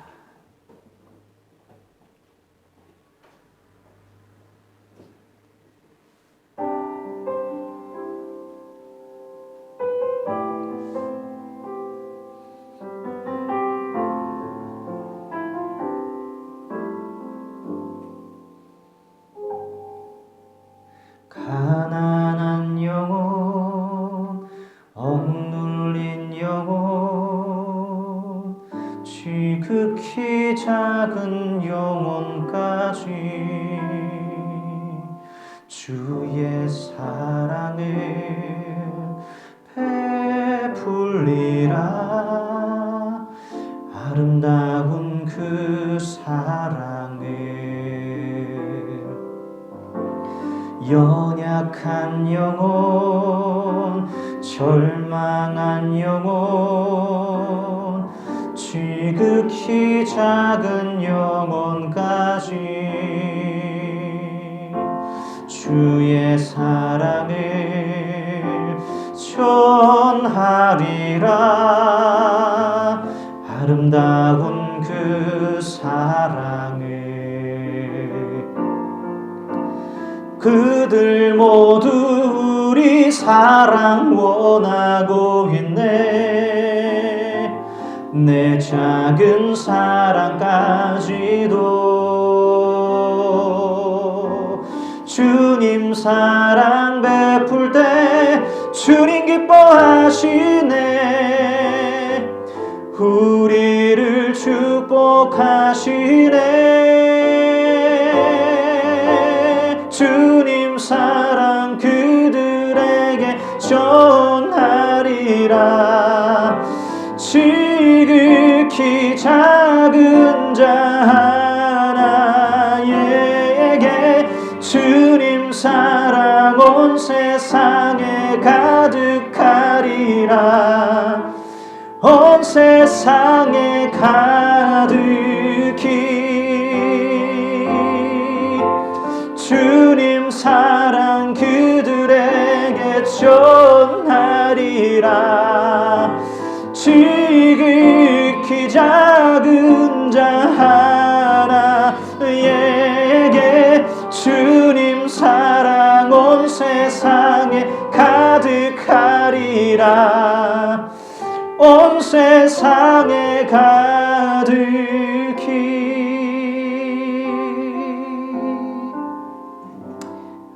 가난한 영혼, 억눌린 영혼, 지극히 작은 영혼까지 주의 사랑을 베풀리라. 아름다운 그 사랑을 연약한 영혼, 절망한 영혼, 지극히 작은 영혼까지 주의 사랑을 전하리라. 아름다운 그 사랑을 그들 모두 우리 사랑 원하고 있네. 내 작은 사랑까지도 주님 사랑 베풀 때 주님 기뻐하시네. 우리를 축복하시네. 주님 사랑 그 전하리라. 지극히 작은 자 하나에게 주님 사랑 온 세상에 가득하리라. 온 세상에 가득히 주님 사랑 그들에게 전하리라. 지극히 작은 자 하나에게 주님 사랑 온 세상에 가득하리라. 온 세상에 가득히.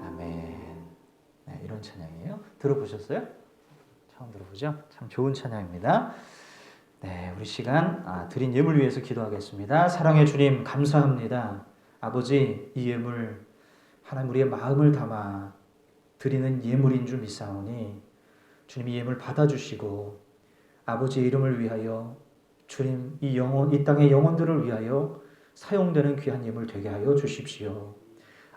아멘. 네, 이런 찬양이에요. 들어보셨어요? 처음 들어보죠? 참 좋은 찬양입니다. 네, 우리 시간 드린 예물 위해서 기도하겠습니다. 사랑의 주님 감사합니다. 아버지, 이 예물 하나님 우리의 마음을 담아 드리는 예물인 줄 믿사오니 주님 이 예물 받아주시고 아버지의 이름을 위하여 주님 이 땅의 영혼들을 위하여 사용되는 귀한 예물 되게 하여 주십시오.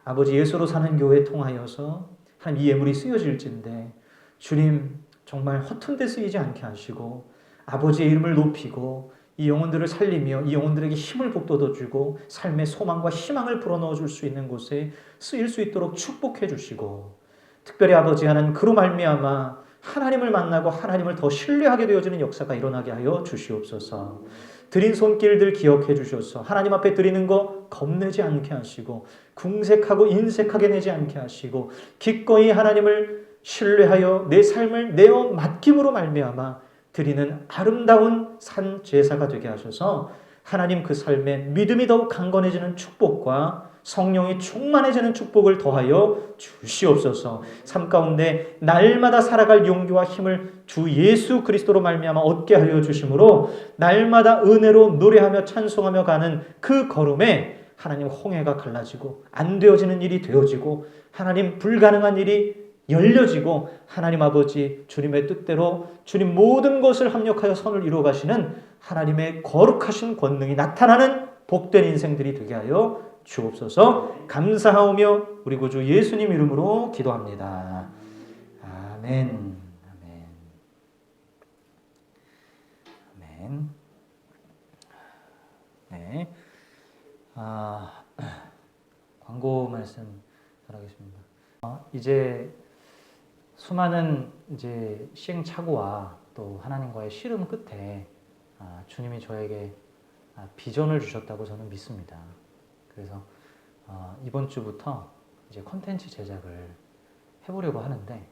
아버지 예수로 사는 교회 통하여서 하나님 이 예물이 쓰여질진데 주님 정말 허튼 데 쓰이지 않게 하시고 아버지의 이름을 높이고 이 영혼들을 살리며 이 영혼들에게 힘을 북돋아주고 삶의 소망과 희망을 불어넣어 줄 수 있는 곳에 쓰일 수 있도록 축복해 주시고 특별히 아버지 하나님 그로 말미암아 하나님을 만나고 하나님을 더 신뢰하게 되어지는 역사가 일어나게 하여 주시옵소서. 드린 손길들 기억해 주셔서 하나님 앞에 드리는 거 겁내지 않게 하시고 궁색하고 인색하게 내지 않게 하시고 기꺼이 하나님을 신뢰하여 내 삶을 내어 맡김으로 말미암아 드리는 아름다운 산 제사가 되게 하셔서 하나님 그 삶에 믿음이 더욱 강건해지는 축복과 성령이 충만해지는 축복을 더하여 주시옵소서. 삶 가운데 날마다 살아갈 용기와 힘을 주 예수 그리스도로 말미암아 얻게 하여 주심으로 날마다 은혜로 노래하며 찬송하며 가는 그 걸음에 하나님 홍해가 갈라지고 안 되어지는 일이 되어지고 하나님 불가능한 일이 열려지고 하나님 아버지 주님의 뜻대로 주님 모든 것을 합력하여 선을 이루어 가시는 하나님의 거룩하신 권능이 나타나는 복된 인생들이 되게 하여 주옵소서. 감사하오며 우리 구주 예수님 이름으로 기도합니다. 아멘. 아멘. 아멘. 네. 광고 말씀 전하겠습니다. 이제 수많은 이제 시행착오와 또 하나님과의 씨름 끝에 주님이 저에게 비전을 주셨다고 저는 믿습니다. 그래서 이번 주부터 이제 콘텐츠 제작을 해보려고 하는데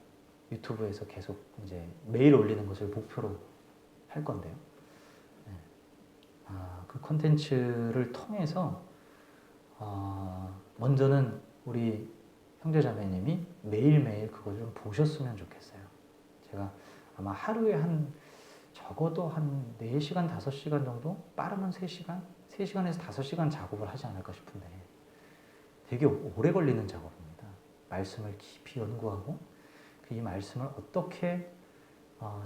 유튜브에서 계속 이제 매일 올리는 것을 목표로 할 건데요. 네. 그 콘텐츠를 통해서 먼저는 우리 형제자매님이 매일매일 그걸 좀 보셨으면 좋겠어요. 제가 아마 하루에 적어도 한 4시간, 5시간 정도, 빠르면 3시간, 3시간에서 5시간 작업을 하지 않을까 싶은데 되게 오래 걸리는 작업입니다. 말씀을 깊이 연구하고 이 말씀을 어떻게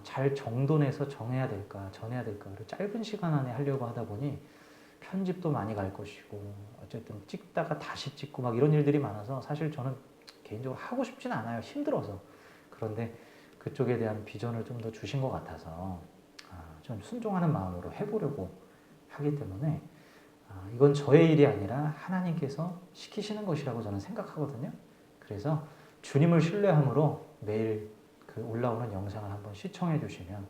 잘 정돈해서 전해야 될까를 짧은 시간 안에 하려고 하다 보니 편집도 많이 갈 것이고 어쨌든 찍다가 다시 찍고 막 이런 일들이 많아서 사실 저는 개인적으로 하고 싶진 않아요. 힘들어서. 그런데 그쪽에 대한 비전을 좀 더 주신 것 같아서 좀 순종하는 마음으로 해보려고 하기 때문에 이건 저의 일이 아니라 하나님께서 시키시는 것이라고 저는 생각하거든요. 그래서 주님을 신뢰함으로 매일 그 올라오는 영상을 한번 시청해 주시면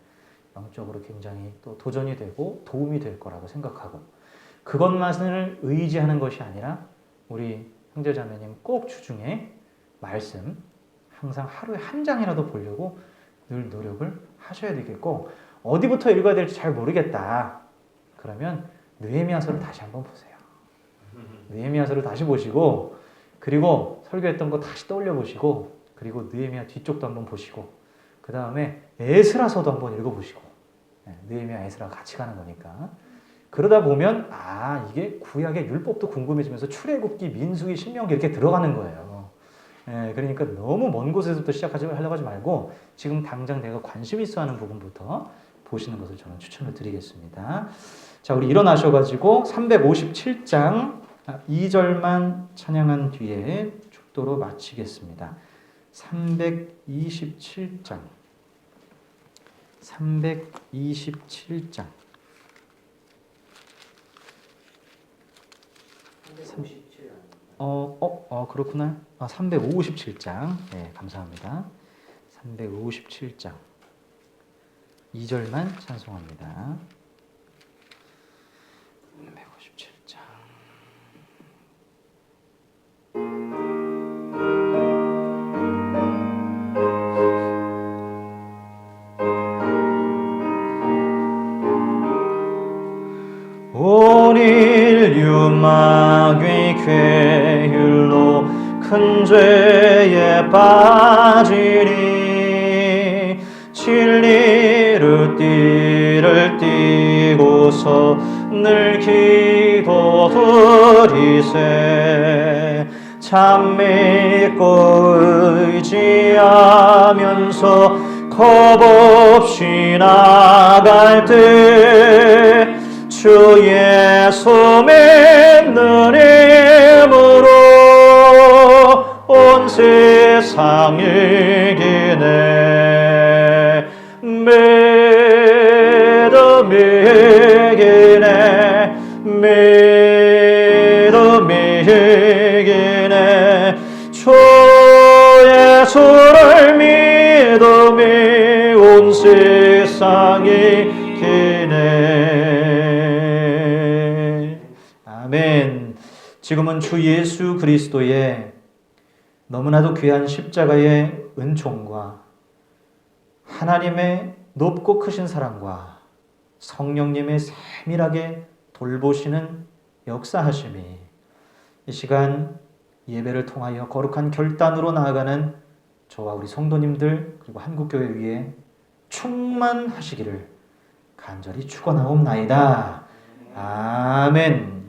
영적으로 굉장히 또 도전이 되고 도움이 될 거라고 생각하고 그것만을 의지하는 것이 아니라 우리 형제자매님 꼭 주중에 말씀 항상 하루에 한 장이라도 보려고 늘 노력을 하셔야 되겠고 어디부터 읽어야 될지 잘 모르겠다. 그러면 느헤미야서를 다시 한번 보세요. 느헤미야서를 다시 보시고 그리고 설교했던 거 다시 떠올려 보시고 그리고 느헤미야 뒤쪽도 한번 보시고 그 다음에 에스라서도 한번 읽어보시고 느헤미야 에스라가 같이 가는 거니까 그러다 보면 이게 구약의 율법도 궁금해지면서 출애굽기, 민수기, 신명기 이렇게 들어가는 거예요. 예, 그러니까 너무 먼 곳에서부터 하려고 하지 말고 지금 당장 내가 관심 있어 하는 부분부터 보시는 것을 저는 추천을 드리겠습니다. 자, 우리 일어나셔가지고 357장 2절만 찬양한 뒤에 축도로 마치겠습니다. 327장 327장 그렇구나. 357장. 네, 감사합니다. 357장. 2절만 찬송합니다. 357장. 온 인류 마귀 괴율로 큰 죄에 빠지니 진리를 띠를 띠고서 늘 기도 드리세 참 믿고 의지하면서 겁없이 나갈 때 주 예수 믿는 힘으로 온 세상 이기네 믿음 이기네 믿음 이기네 주 예수를 믿음이 온 세상 이기네. 아멘. 지금은 주 예수 그리스도의 너무나도 귀한 십자가의 은총과 하나님의 높고 크신 사랑과 성령님의 세밀하게 돌보시는 역사하심이 이 시간 예배를 통하여 거룩한 결단으로 나아가는 저와 우리 성도님들 그리고 한국교회 위에 충만하시기를 간절히 축원하옵나이다. 아멘.